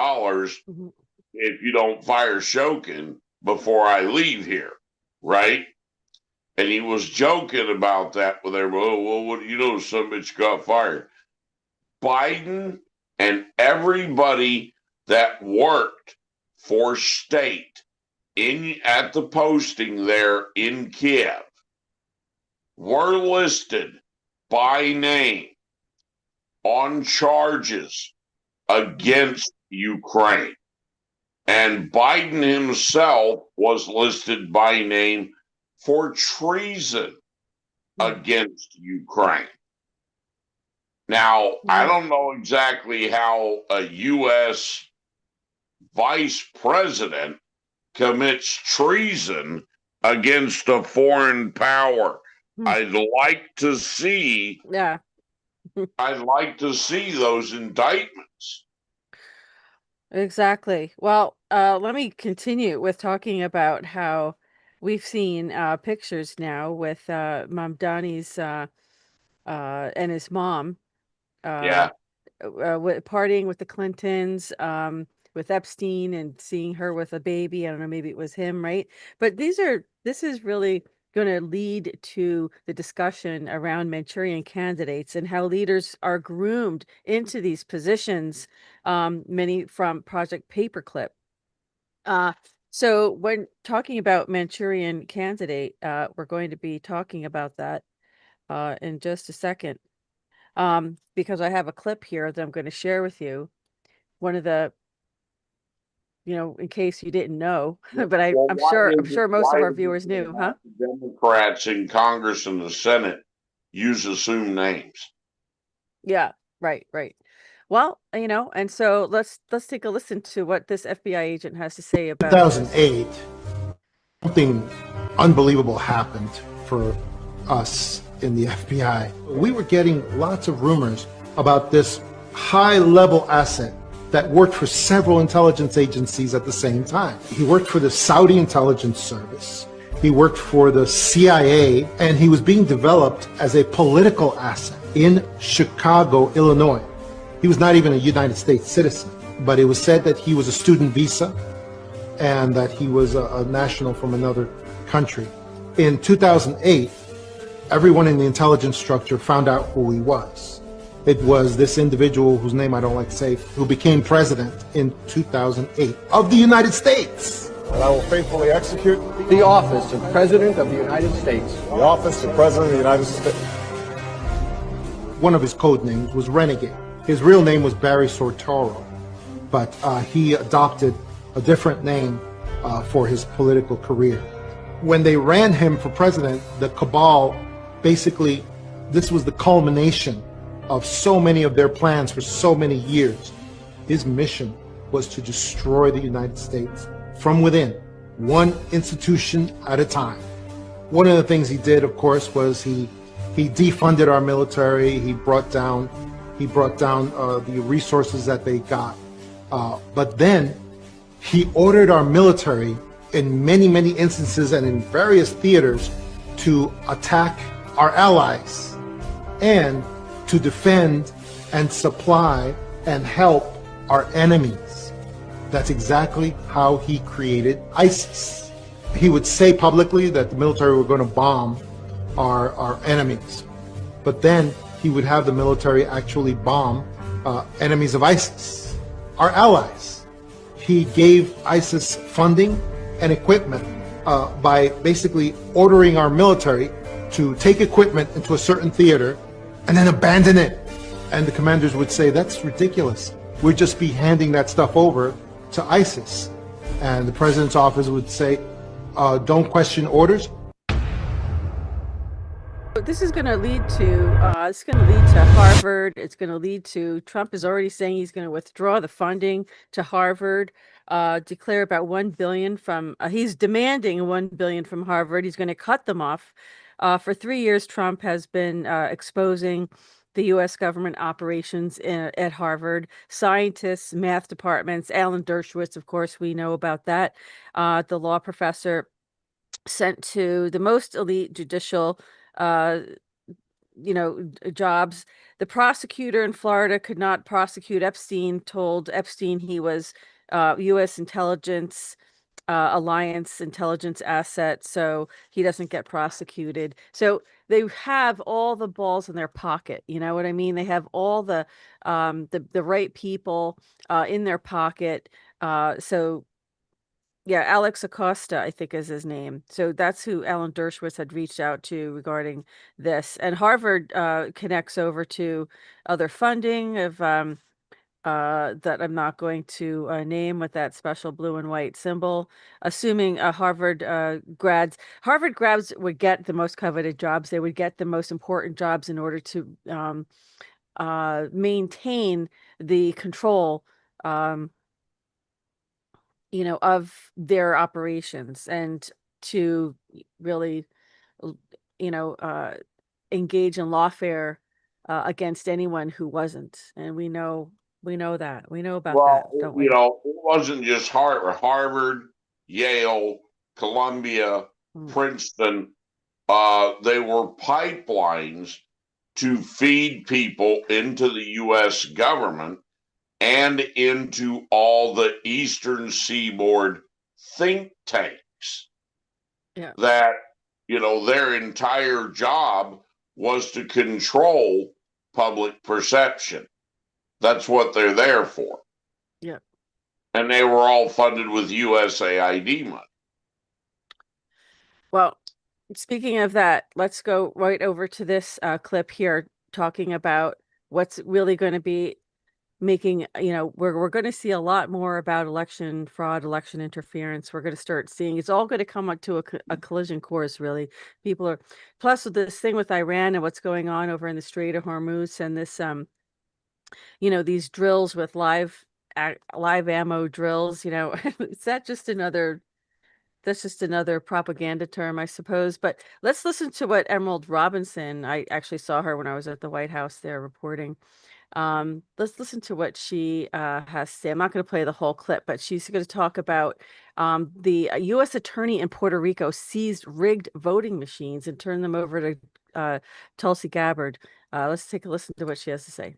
if you don't fire Shokin before I leave here, right? And he was joking about that with everybody. Oh, well, what do you know? Some bitch got fired. Biden and everybody that worked for state at the posting there in Kiev were listed by name on charges against Ukraine. And Biden himself was listed by name for treason against Ukraine. Now, I don't know exactly how a U.S. vice president commits treason against a foreign power. I'd like to see those indictments. Exactly. Well, let me continue with talking about how we've seen pictures now with Mamdani's and his mom partying with the Clintons, with Epstein, and seeing her with a baby. I don't know, maybe it was him, right? But this is really going to lead to the discussion around Manchurian candidates and how leaders are groomed into these positions, many from Project Paperclip. So when talking about Manchurian candidate, we're going to be talking about that in just a second, because I have a clip here that I'm going to share with you. One of the, you know, in case you didn't know, but I'm sure most of our viewers knew, huh? Democrats in Congress and the Senate use assumed names. Yeah, right. Well, you know, and so let's take a listen to what this FBI agent has to say about 2008. Something unbelievable happened for us in the FBI. We were getting lots of rumors about this high-level asset that worked for several intelligence agencies at the same time. He worked for the Saudi intelligence service. He worked for the CIA, and he was being developed as a political asset in Chicago, Illinois. He was not even a United States citizen, but it was said that he was a student visa and that he was a national from another country. In 2008, everyone in the intelligence structure found out who he was. It was this individual whose name I don't like to say, who became president in 2008 of the United States. And I will faithfully execute the office of President of the United States. The office of President of the United States. One of his code names was Renegade. His real name was Barry Sortoro, but he adopted a different name for his political career. When they ran him for president, the cabal, basically, this was the culmination of so many of their plans for so many years. His mission was to destroy the United States from within, one institution at a time. One of the things he did, of course, was he defunded our military. He brought down the resources that they got. But then he ordered our military in many, many instances and in various theaters to attack our allies and to defend and supply and help our enemies. That's exactly how he created ISIS. He would say publicly that the military were going to bomb our enemies, but then he would have the military actually bomb enemies of ISIS, our allies. He gave ISIS funding and equipment by basically ordering our military to take equipment into a certain theater and then abandon it. And the commanders would say, that's ridiculous. We'd just be handing that stuff over to ISIS. And the president's office would say, don't question orders. This is going to lead to Harvard. It's going to lead to Trump is already saying he's going to withdraw the funding to Harvard, declare about $1 billion from. He's demanding $1 billion from Harvard. He's going to cut them off. For 3 years, Trump has been exposing the U.S. government operations at Harvard, scientists, math departments. Alan Dershowitz, of course, we know about that. The law professor sent to the most elite judicial jobs. The prosecutor in Florida could not prosecute Epstein, told Epstein he was U.S. intelligence alliance intelligence asset, so he doesn't get prosecuted. So they have all the balls in their pocket. You know what I mean? They have all the right people in their pocket. So yeah, Alex Acosta, I think is his name. So that's who Alan Dershowitz had reached out to regarding this. And Harvard connects over to other funding of that I'm not going to name with that special blue and white symbol. Assuming Harvard grads would get the most coveted jobs. They would get the most important jobs in order to maintain the control of their operations and to really, engage in lawfare against anyone who wasn't. And we know that. We know about that, don't we? It wasn't just Harvard, Yale, Columbia, Princeton. They were pipelines to feed people into the U.S. government and into all the Eastern Seaboard think tanks. Yeah. That, their entire job was to control public perception. That's what they're there for. Yeah. And they were all funded with USAID money. Well, speaking of that, let's go right over to this clip here talking about what's really going to be making, we're going to see a lot more about election fraud, election interference. We're going to start seeing it's all going to come up to a collision course, really. People are, plus with this thing with Iran and what's going on over in the Strait of Hormuz and this, these drills with live ammo drills, is that just another, that's just another propaganda term, I suppose. But let's listen to what Emerald Robinson, I actually saw her when I was at the White House there reporting. Let's listen to what she has to say. I'm not going to play the whole clip, but she's going to talk about the U.S. attorney in Puerto Rico seized rigged voting machines and turned them over to Tulsi Gabbard. Let's take a listen to what she has to say.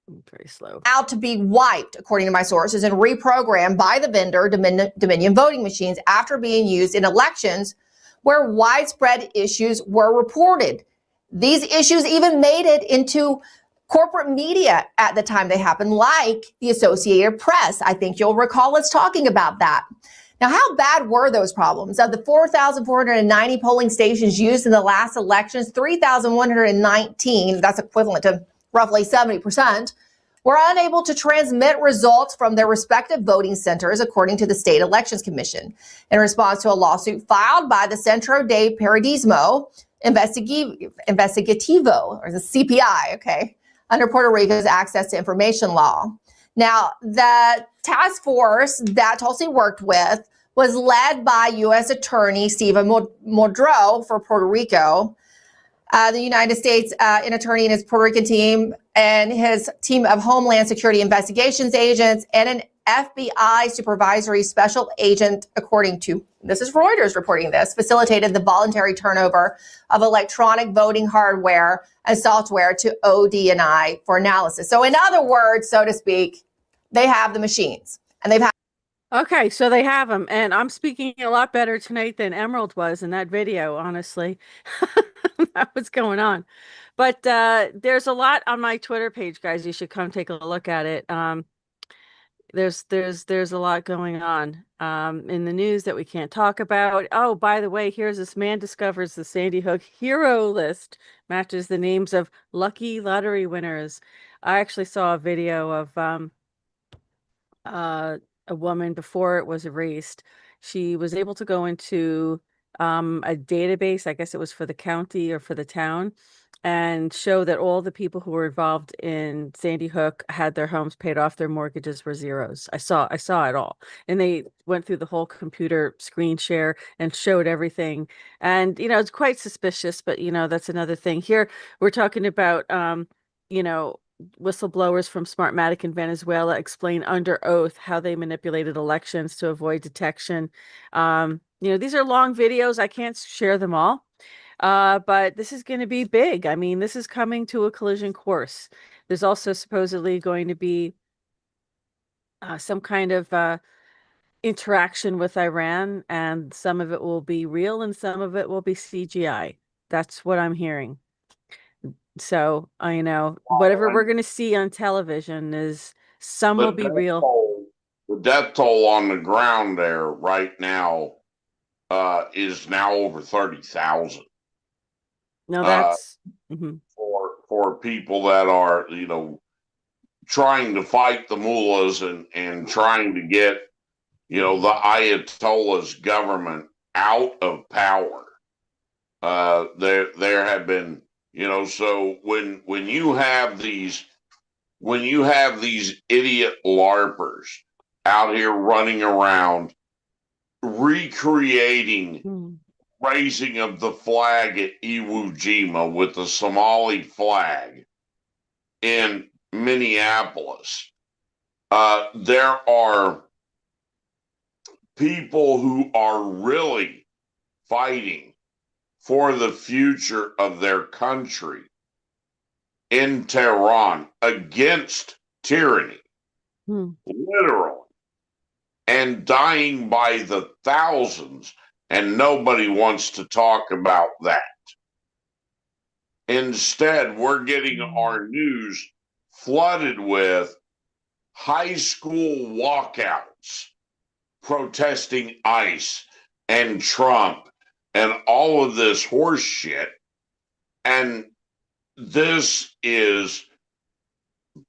Very slow. Out to be wiped, according to my sources, and reprogrammed by the vendor Dominion voting machines after being used in elections where widespread issues were reported. These issues even made it into corporate media at the time they happened, like the Associated Press. I think you'll recall us talking about that. Now, how bad were those problems? Of the 4,490 polling stations used in the last elections, 3,119, that's equivalent to roughly 70%, were unable to transmit results from their respective voting centers, according to the State Elections Commission. In response to a lawsuit filed by the Centro de Periodismo Investigativo, or the CPI, under Puerto Rico's access to information law. Now, the task force that Tulsi worked with was led by U.S. Attorney Stephen Muldrow for Puerto Rico. The United States an attorney and his Puerto Rican team and his team of Homeland Security investigations agents and an FBI supervisory special agent, according to, this is Reuters reporting this, facilitated the voluntary turnover of electronic voting hardware and software to ODNI for analysis. So in other words, so to speak, they have the machines and they've had. Okay, so they have them, and I'm speaking a lot better tonight than Emerald was in that video, honestly. That was going on. But there's a lot on my Twitter page, guys. You should come take a look at it. There's a lot going on in the news that we can't talk about. Oh, by the way, here's this man discovers the Sandy Hook hero list matches the names of lucky lottery winners. I actually saw a video of a woman before it was erased. She was able to go into a database, I guess it was for the county or for the town, and show that all the people who were involved in Sandy Hook had their homes paid off, their mortgages were zeros. I saw it all. And they went through the whole computer screen share and showed everything. And it's quite suspicious, but that's another thing. Here we're talking about whistleblowers from Smartmatic in Venezuela explain under oath how they manipulated elections to avoid detection. These are long videos. I can't share them all. But this is going to be big. I mean, this is coming to a collision course. There's also supposedly going to be some kind of interaction with Iran, and some of it will be real and some of it will be CGI. That's what I'm hearing. So, whatever we're going to see on television is some will be real. The death toll on the ground there right now is now over 30,000. No, that's for people that are, trying to fight the mullahs and trying to get, the Ayatollah's government out of power. There have been, so when you have these idiot LARPers out here running around recreating raising of the flag at Iwo Jima with the Somali flag in Minneapolis, there are people who are really fighting for the future of their country in Tehran against tyranny, literally, and dying by the thousands, and nobody wants to talk about that. Instead, we're getting our news flooded with high school walkouts protesting ICE and Trump and all of this horse shit. And this is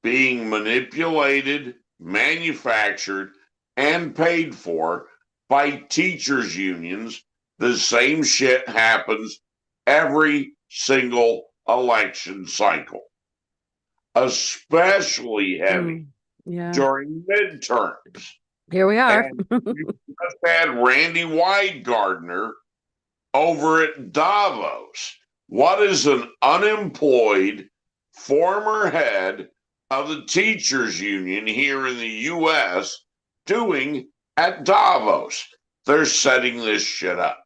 being manipulated, manufactured, and paid for by teachers' unions. The same shit happens every single election cycle, especially heavy during midterms. Here we are. We just had Randy Weidgardner over at Davos. What is an unemployed former head of the teachers union here in the U.S. doing at Davos? They're setting this shit up.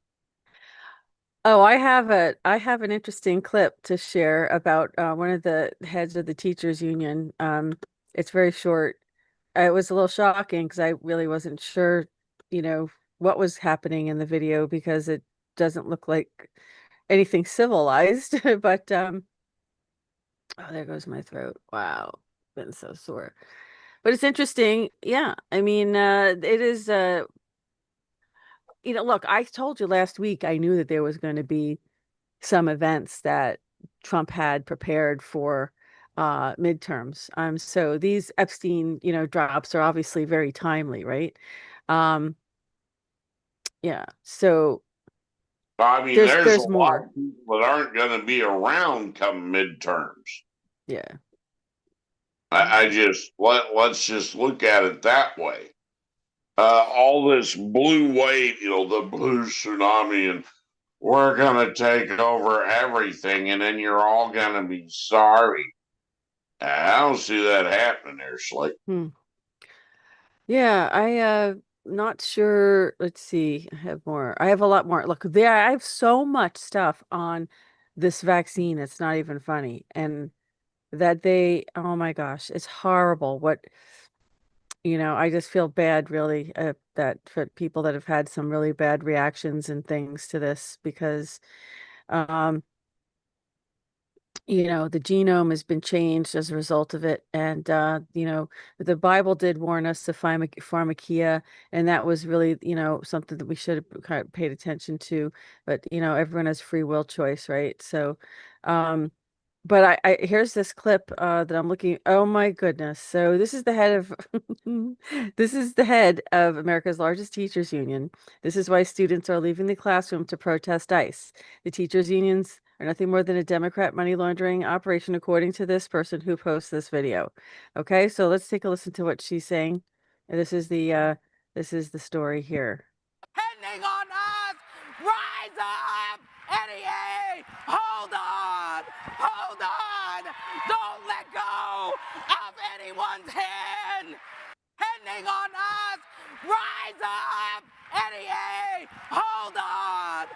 Oh, I have an interesting clip to share about one of the heads of the teachers union. It's very short. It was a little shocking because I really wasn't sure, what was happening in the video because it doesn't look like anything civilized. But oh, there goes my throat. Wow, been so sore. But it's interesting. Yeah, I mean, it is. Look, I told you last week I knew that there was going to be some events that Trump had prepared for midterms. So these Epstein, drops are obviously very timely, right? Yeah. So I mean, there's a lot of people that aren't going to be around come midterms. Yeah. I just let's just look at it that way. All this blue wave, the blue tsunami, and we're gonna take over everything, and then you're all gonna be sorry. I don't see that happening there, Slick. Yeah, not sure. Let's see. I have more. I have a lot more. Look, there I have so much stuff on this vaccine. It's not even funny. And that oh my gosh, it's horrible. I just feel bad really that for people that have had some really bad reactions and things to this because um the genome has been changed as a result of it. And, the Bible did warn us of pharmakia, and that was really, something that we should have kind of paid attention to. But, everyone has free will choice, right? So, um, but here's this clip that I'm looking. Oh my goodness. So this is the head of this is the head of America's largest teachers union. This is why students are leaving the classroom to protest ICE. The teachers unions are nothing more than a Democrat money laundering operation, according to this person who posts this video. Okay, so let's take a listen to what she's saying. And this is the story here. Depending on us, rise up, NEA, hold on, don't let go of anyone's hand. Depending on us, rise up, NEA, hold on,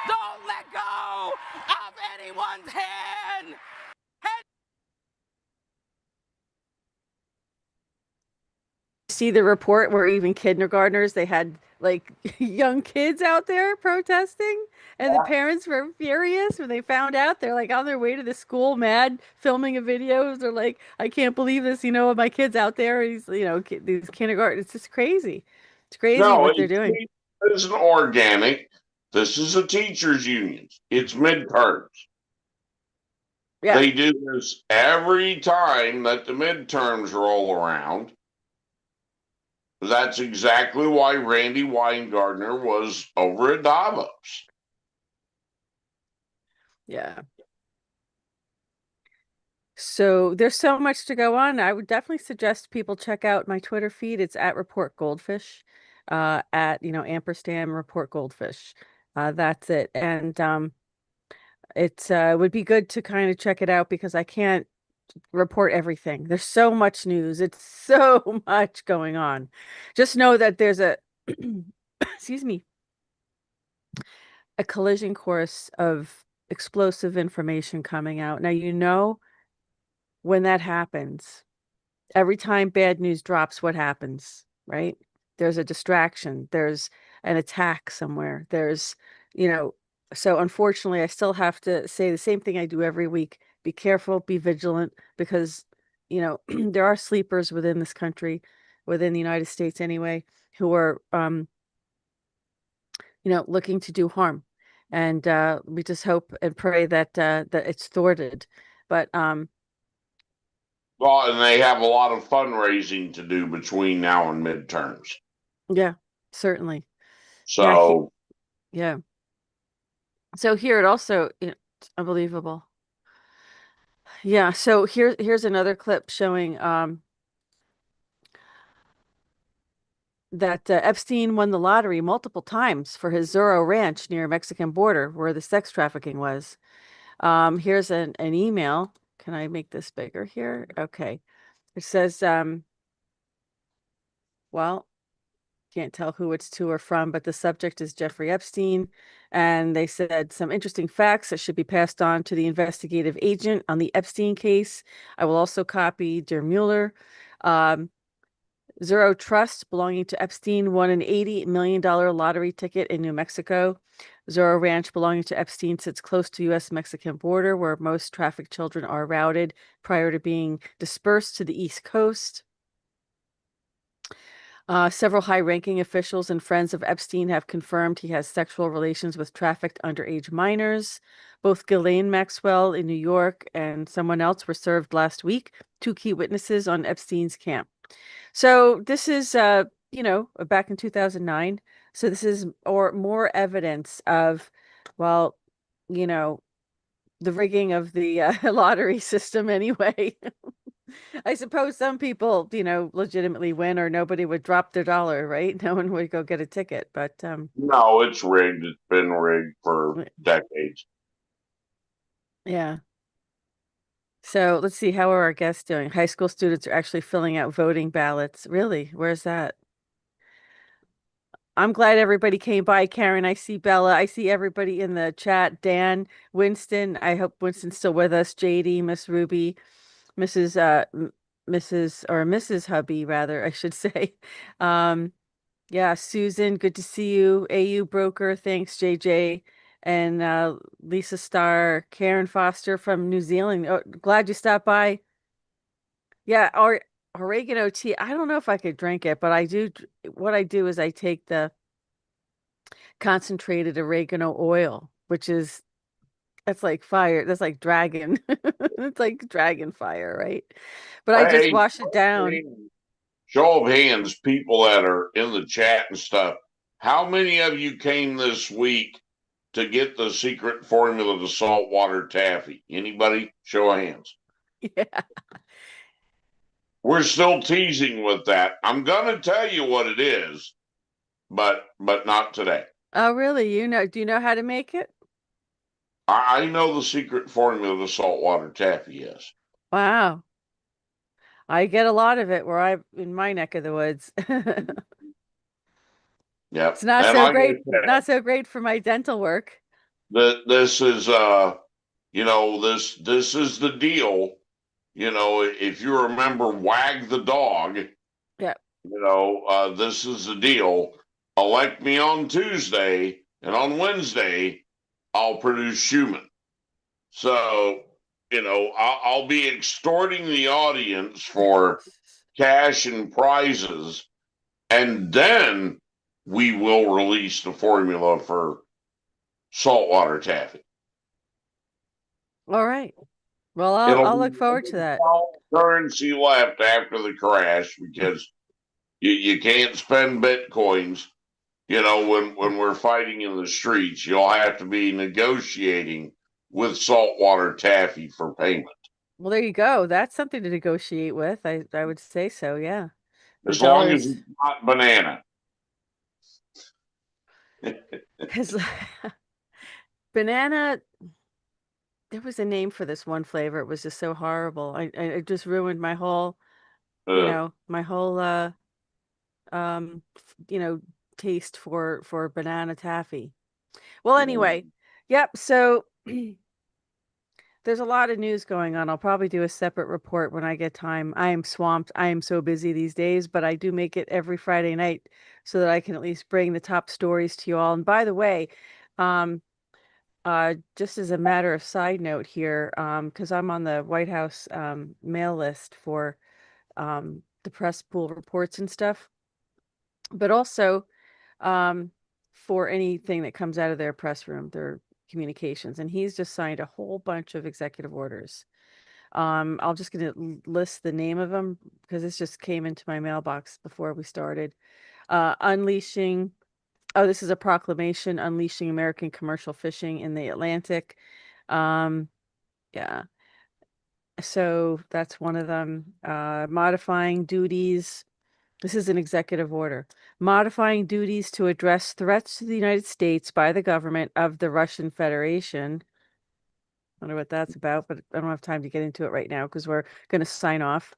don't let go of anyone's hand. See the report where even kindergartners, they had like young kids out there protesting, and the parents were furious when they found out. They're like on their way to the school mad, filming a video. They're like, I can't believe this, my kid's out there. He's, these kindergarten, it's just crazy. It's crazy No, what they're doing. it isn't organic. This is a teachers' union. It's midterms. Yeah. They do this every time that the midterms roll around. That's exactly why Randy Weingartner was over at Davos. Yeah. So there's so much to go on. I would definitely suggest people check out my Twitter feed. It's at Report GoldFish, at ampersand Report GoldFish. That's it. And it would be good to kind of check it out because I can't report everything. There's so much news. It's so much going on. Just know that there's a excuse me, a collision course of explosive information coming out. Now, when that happens, every time bad news drops, what happens, right? There's a distraction, there's an attack somewhere, so unfortunately, I still have to say the same thing I do every week. Be careful, be vigilant, because, there are sleepers within this country, within the United States anyway, who are, looking to do harm. And we just hope and pray that it's thwarted. But Well, and they have a lot of fundraising to do between now and midterms. yeah, certainly. So, yeah. So here it also, it's unbelievable. Yeah, so here's another clip showing that Epstein won the lottery multiple times for his Zorro Ranch near Mexican border where the sex trafficking was. Here's an email. Can I make this bigger here? Okay. It says, well, can't tell who it's to or from, but the subject is Jeffrey Epstein. And they said some interesting facts that should be passed on to the investigative agent on the Epstein case. I will also copy Der Mueller. Zero Trust, belonging to Epstein, won an $80 million lottery ticket in New Mexico. Zorro Ranch, belonging to Epstein, sits close to U.S.-Mexican border, where most trafficked children are routed prior to being dispersed to the East Coast. Several high-ranking officials and friends of Epstein have confirmed he has sexual relations with trafficked underage minors. Both Ghislaine Maxwell in New York and someone else were served last week, two key witnesses on Epstein's camp. So this is, back in 2009. So this is more evidence of, well, rigging of the lottery system anyway. I suppose some people, legitimately win, or nobody would drop their dollar, right? No one would go get a ticket, but No, it's rigged. It's been rigged for decades. yeah. So let's see, how are our guests doing? High school students are actually filling out voting ballots. Really? Where's that? I'm glad everybody came by. Karen, I see Bella. I see everybody in the chat. Dan, Winston. I hope Winston's still with us. JD, Miss Ruby, Mrs. Mrs. or Mrs. Hubby, rather, I should say. Um, yeah, Susan, good to see you. AU Broker, thanks, JJ. And Lisa Starr, Karen Foster from New Zealand. Oh, glad you stopped by. Yeah, or oregano tea. I don't know if I could drink it, but I do. What I do is I take the concentrated oregano oil, which is that's like fire. That's like dragon. It's like dragon fire, right? But I just Hey, wash it down. show of hands, people that are in the chat and stuff. How many of you came this week to get the secret formula to saltwater taffy? Anybody? Show of hands. Yeah. We're still teasing with that. I'm gonna tell you what it is, but not today. Oh, really? Do you know how to make it? I know the secret formula to saltwater taffy, yes. Wow. I get a lot of it where I'm in my neck of the woods. Yep. It's not And so like I great, said, not so great for my dental work. this is this is the deal. If you remember Wag the Dog, Yeah. this is the deal. Elect me on Tuesday, and on Wednesday, I'll produce Schumann. So, I'll be extorting the audience for cash and prizes, and then we will release the formula for saltwater taffy. All right. Well, I'll look forward to that. Currency left after the crash because you can't spend bitcoins. When we're fighting in the streets, you'll have to be negotiating with saltwater taffy for payment. Well, there you go. That's something to negotiate with. I would say so, yeah. The As long as dollars it's not banana. has banana. There was a name for this one flavor. It was just so horrible. It just ruined my whole, my whole taste for banana taffy. Well, anyway, yep. So there's a lot of news going on. I'll probably do a separate report when I get time. I am swamped. I am so busy these days, but I do make it every Friday night so that I can at least bring the top stories to you all. And by the way, um, just as a matter of side note here, because I'm on the White House mail list for the press pool reports and stuff, but also for anything that comes out of their press room, their communications. And he's just signed a whole bunch of executive orders. I'll just gonna list the name of them because this just came into my mailbox before we started. Unleashing. Oh, this is a proclamation unleashing American commercial fishing in the Atlantic. Yeah. So that's one of them. Modifying duties. This is an executive order. Modifying duties to address threats to the United States by the government of the Russian Federation. I wonder what that's about, but I don't have time to get into it right now because we're going to sign off.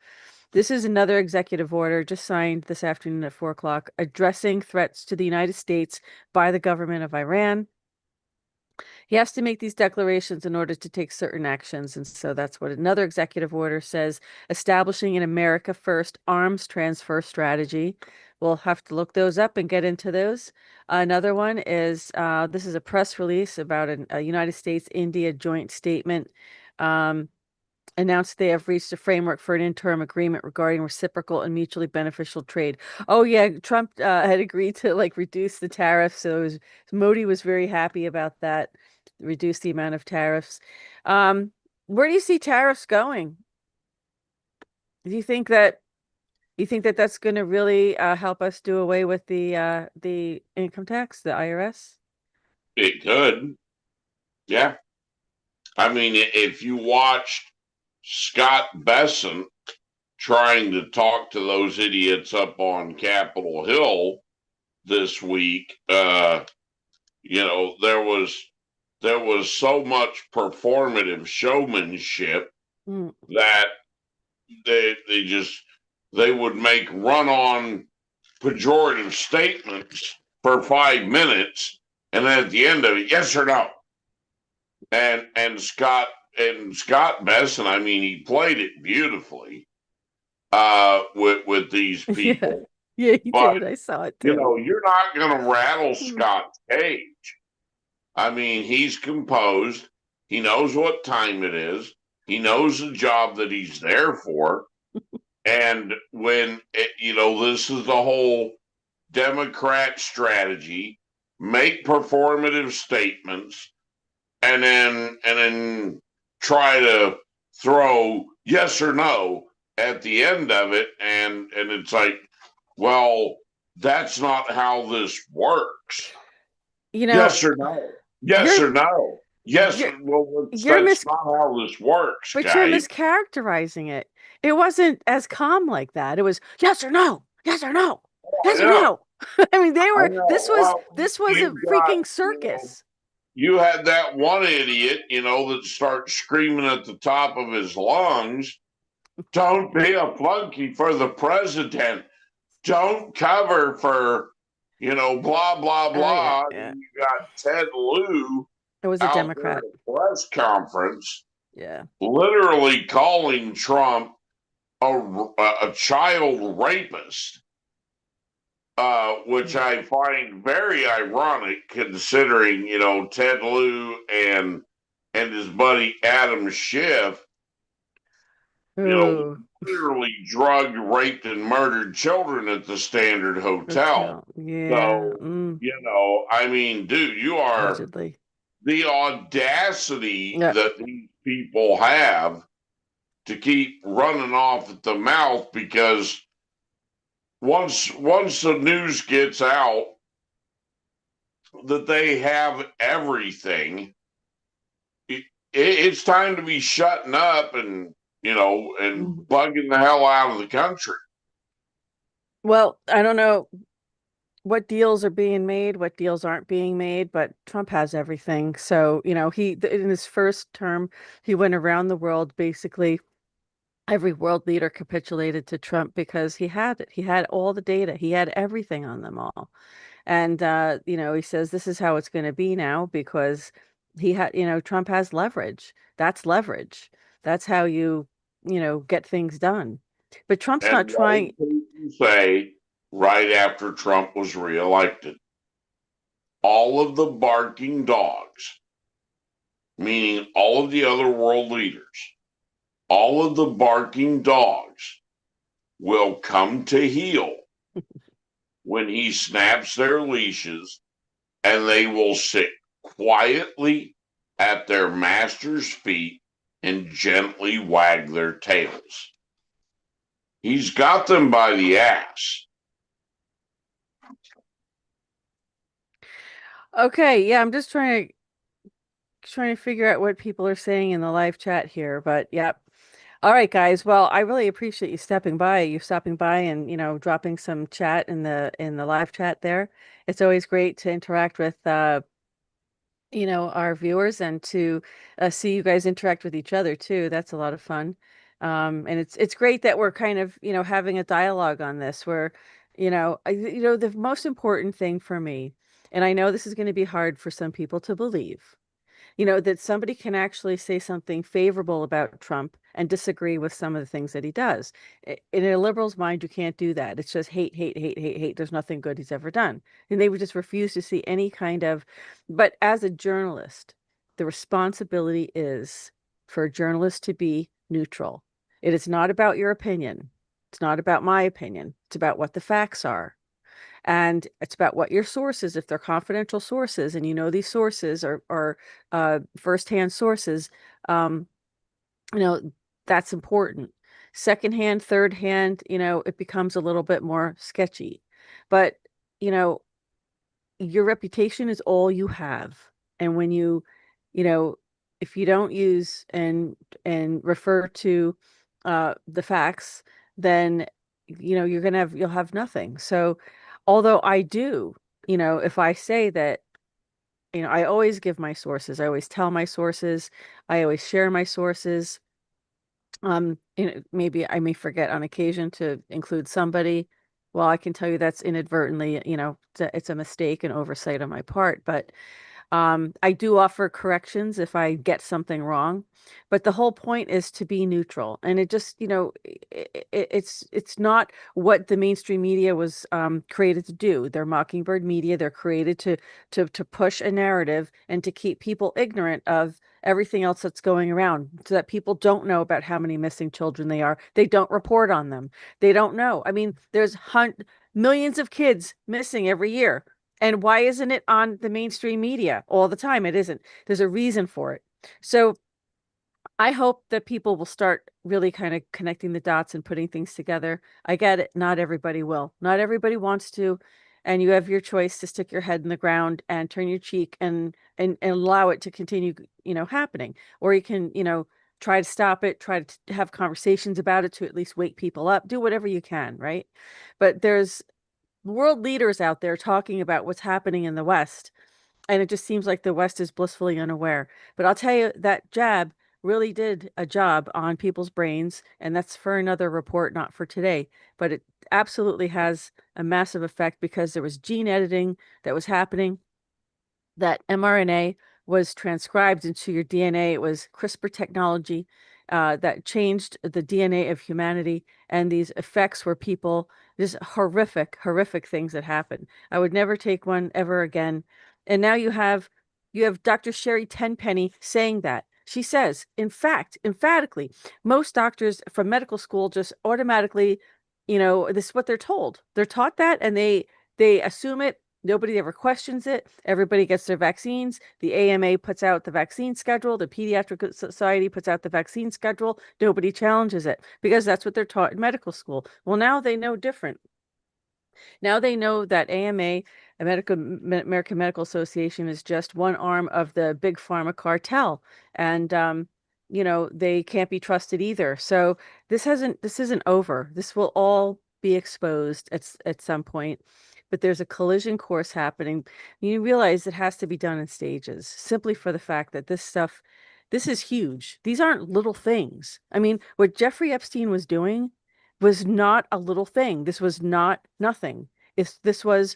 This is another executive order just signed this afternoon at 4 o'clock, addressing threats to the United States by the government of Iran. He has to make these declarations in order to take certain actions. And so that's what another executive order says, establishing an America First arms transfer strategy. We'll have to look those up and get into those. Another one is this is a press release about a United States-India joint statement. Announced they have reached a framework for an interim agreement regarding reciprocal and mutually beneficial trade. Oh yeah, Trump had agreed to reduce the tariffs, so Modi was very happy about that, reduce the amount of tariffs. Where do you see tariffs going? Do you think that that's going to really help us do away with the income tax, the IRS? It could. Yeah. I mean, if you watched Scott Besant trying to talk to those idiots up on Capitol Hill this week, you know, there was so much performative showmanship that they would make run-on pejorative statements for 5 minutes, and then at the end of it, yes or no. And Scott Besson, I mean, he played it beautifully with these people. Yeah, he But did. I saw it you too. know, you're not going to rattle Scott's cage. I mean, he's composed. He knows what time it is. He knows the job that he's there for. And when you know, this is the whole Democrat strategy: make performative statements, and then try to throw yes or no at the end of it, and it's like, well, that's not how this works. You know, Yes or no. Yes or no. Yes. Well, that's not how this works, but guys. you're mischaracterizing it. It wasn't as calm like that. It was yes or no, yes or no, yes or no. I mean, they were. This was a freaking circus. You had that one idiot, you know, that starts screaming at the top of his lungs, "Don't be a flunky for the president. Don't cover for, you know, blah blah blah." And you got Ted Lieu. It was a Democrat. At a press conference. Yeah. Literally calling Trump a child rapist, which I find very ironic, considering, you know, Ted Lieu and his buddy Adam Schiff, you know, literally drugged, raped, and murdered children at the Standard Hotel. Yeah. So, you know, I mean, dude, you are allegedly. The audacity that these people have to keep running off at the mouth, because once the news gets out that they have everything, it's time to be shutting up and, you know, and bugging the hell out of the country. Well, I don't know what deals are being made, what deals aren't being made, but Trump has everything. So, you know, in his first term, he went around the world. Basically, every world leader capitulated to Trump because he had it. He had all the data. He had everything on them all. And, you know, he says this is how it's going to be now because you know, Trump has leverage. That's leverage. That's how you know, get things done. But Trump's not trying. Say right after Trump was reelected, all of the barking dogs, meaning all of the other world leaders, all of the barking dogs will come to heel when he snaps their leashes, and they will sit quietly at their master's feet and gently wag their tails. He's got them by the ass. Okay, yeah, I'm just trying to figure out what people are saying in the live chat here, but yep. All right, guys. Well, I really appreciate you stopping by. And, you know, dropping some chat in the live chat there. It's always great to interact with you know, our viewers and to see you guys interact with each other too. That's a lot of fun. And it's great that we're kind of, you know, having a dialogue on this where, you know, you know, the most important thing for me, and I know this is going to be hard for some people to believe, you know, that somebody can actually say something favorable about Trump and disagree with some of the things that he does. In a liberal's mind, you can't do that. It's just hate, hate, hate, hate, hate. There's nothing good he's ever done. And they would just refuse to see any kind of, but as a journalist, the responsibility is for a journalist to be neutral. It is not about your opinion. It's not about my opinion. It's about what the facts are. And it's about what your sources, if they're confidential sources, and you know these sources are firsthand sources, you know, that's important. Secondhand, third hand, you know, it becomes a little bit more sketchy. But, you know, your reputation is all you have. And when you know, if you don't use and refer to the facts, then you'll have nothing. So although I do, if I say that, I always give my sources, I always tell my sources, I always share my sources. Maybe I may forget on occasion to include somebody. Well, I can tell you that's inadvertently, it's a mistake and oversight on my part, but I do offer corrections if I get something wrong, but the whole point is to be neutral. And it just, it's not what the mainstream media was created to do. They're Mockingbird media. They're created to push a narrative and to keep people ignorant of everything else that's going around, so that people don't know about how many missing children they are. They don't report on them. They don't know. I mean, there's millions of kids missing every year. And why isn't it on the mainstream media all the time? It isn't. There's a reason for it. So I hope that people will start really kind of connecting the dots and putting things together. I get it. Not everybody will. Not everybody wants to. And you have your choice to stick your head in the ground and turn your cheek and allow it to continue, happening. Or you can, try to stop it, try to have conversations about it to at least wake people up, do whatever you can, right? But there's world leaders out there talking about what's happening in the West. And it just seems like the West is blissfully unaware. But I'll tell you, that jab really did a job on people's brains. And that's for another report, not for today. But it absolutely has a massive effect because there was gene editing that was happening. That mRNA was transcribed into your DNA. It was CRISPR technology that changed the DNA of humanity. And these effects were people, just horrific, horrific things that happened. I would never take one ever again. And now you have Dr. Sherry Tenpenny saying that. She says, in fact, emphatically, most doctors from medical school just automatically, this is what they're told. They're taught that and they assume it. Nobody ever questions it. Everybody gets their vaccines. The AMA puts out the vaccine schedule. The Pediatric Society puts out the vaccine schedule. Nobody challenges it because that's what they're taught in medical school. Well, now they know different. Now they know that AMA, American Medical Association, is just one arm of the big pharma cartel, and they can't be trusted either. So this isn't over. This will all be exposed at some point. But there's a collision course happening. You realize it has to be done in stages, simply for the fact that this is huge. These aren't little things. I mean, what Jeffrey Epstein was doing was not a little thing. This was not nothing. This was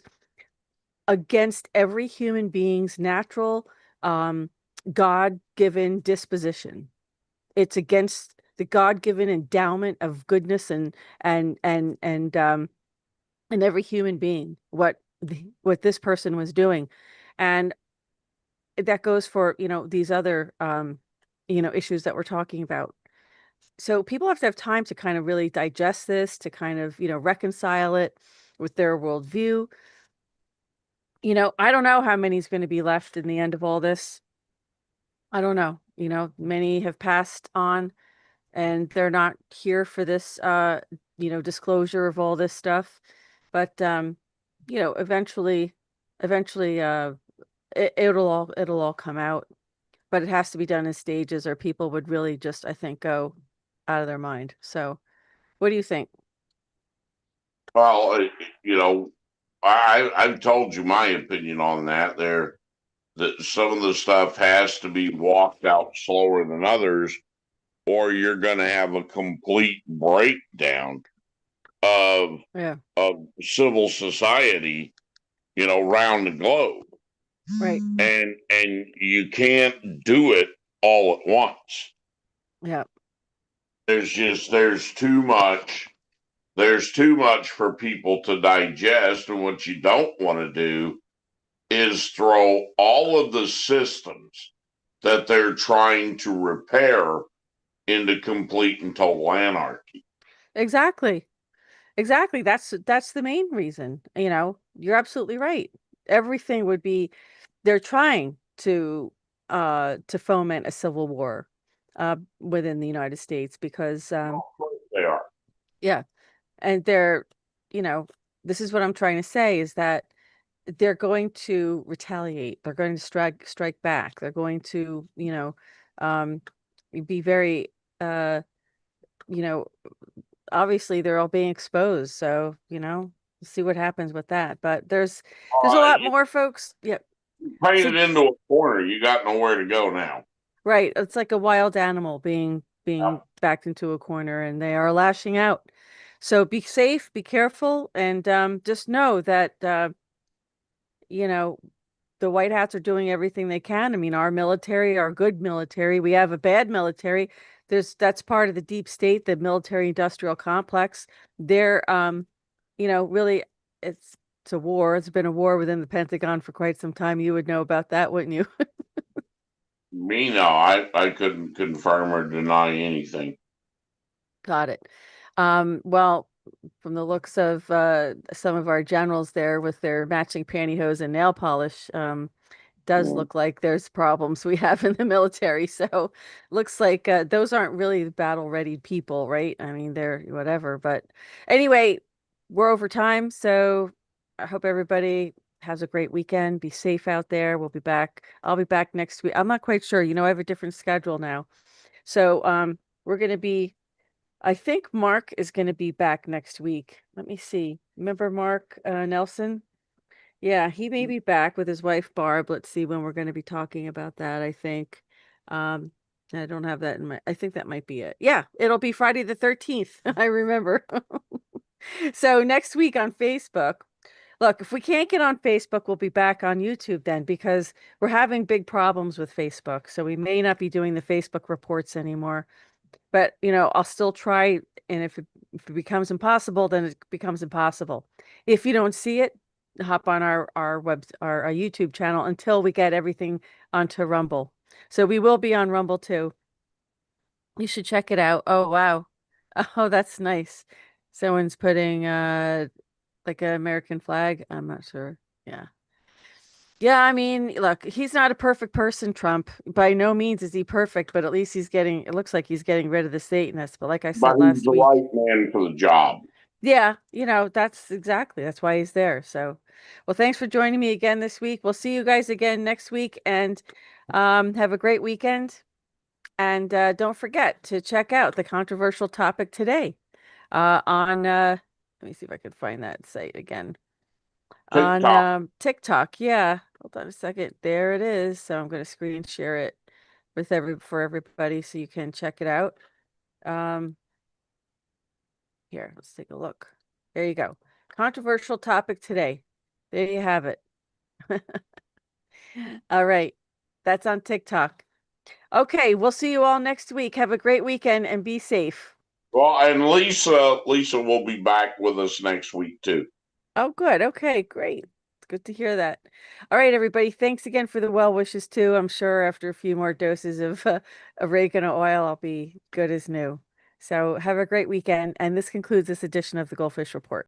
against every human being's natural, God-given disposition. It's against the God-given endowment of goodness and every human being, what this person was doing. And that goes for, these other, issues that we're talking about. So people have to have time to kind of really digest this, to kind of, reconcile it with their worldview. I don't know how many's going to be left in the end of all this. I don't know. Many have passed on and they're not here for this, disclosure of all this stuff. But, eventually, it'll all come out, but it has to be done in stages or people would really just, I think, go out of their mind. So what do you think? Well, I've told you my opinion on that. That some of the stuff has to be walked out slower than others, or you're going to have a complete breakdown of Yeah, civil society, around the globe, right. and you can't do it all at once. Yeah, There's too much. There's too much for people to digest, and what you don't want to do is throw all of the systems that they're trying to repair into complete and total anarchy. exactly. Exactly. That's the main reason. You're absolutely right. Everything would be, they're trying to foment a civil war within the United States because They are. yeah, and they're, you know, this is what I'm trying to say is that they're going to retaliate. They're going to strike back. They're going to, be very, you know, obviously they're all being exposed. So, see what happens with that. But there's a lot You more folks. Yeah. painted into a corner. You got nowhere to go now. Right. It's like a wild animal being backed into a corner, and they are lashing out. So be safe, be careful, and just know that you know, the White Hats are doing everything they can. I mean, our military, our good military, we have a bad military. That's part of the deep state, the military industrial complex. They're really it's a war. It's been a war within the Pentagon for quite some time. You would know about that, wouldn't you? Me, no, I couldn't confirm or deny anything. Got it. Well, from the looks of some of our generals there with their matching pantyhose and nail polish, does look like there's problems we have in the military. So looks like those aren't really battle ready people, right? I mean, they're whatever. But anyway, we're over time. So I hope everybody has a great weekend. Be safe out there. We'll be back. I'll be back next week. I'm not quite sure. I have a different schedule now. So we're going to be, I think Mark is going to be back next week. Let me see. Remember Mark Nelson? Yeah, he may be back with his wife Barb. Let's see when we're going to be talking about that, I think. Um, I don't have that in my, I think that might be it. Yeah, it'll be Friday the 13th. I remember. So next week on Facebook, look, if we can't get on Facebook, we'll be back on YouTube then because we're having big problems with Facebook. So we may not be doing the Facebook reports anymore. But, I'll still try. And if it becomes impossible, then it becomes impossible. If you don't see it, hop on our YouTube channel until we get everything onto Rumble. So we will be on Rumble too. You should check it out. Oh, wow. Oh, that's nice. Someone's putting like an American flag. I'm not sure. Yeah. Yeah, I mean, look, he's not a perfect person, Trump. By no means is he perfect, but at least it looks like he's getting rid of the Satanists. But like I But said he's last the week, right man for the job. yeah, that's why he's there. So, well, thanks for joining me again this week. We'll see you guys again next week and have a great weekend. And don't forget to check out the controversial topic today on, let me see if I can find that site again. On TikTok. TikTok. Yeah. Hold on a second. There it is. So I'm going to screen share it for everybody so you can check it out. Here, let's take a look. There you go. Controversial topic today. There you have it. All right. That's on TikTok. Okay, we'll see you all next week. Have a great weekend and be safe. Well, and Lisa will be back with us next week too. Oh, good. Okay, great. It's good to hear that. All right, everybody. Thanks again for the well wishes too. I'm sure after a few more doses of oregano oil, I'll be good as new. So have a great weekend. And this concludes this edition of the GoldFish Report.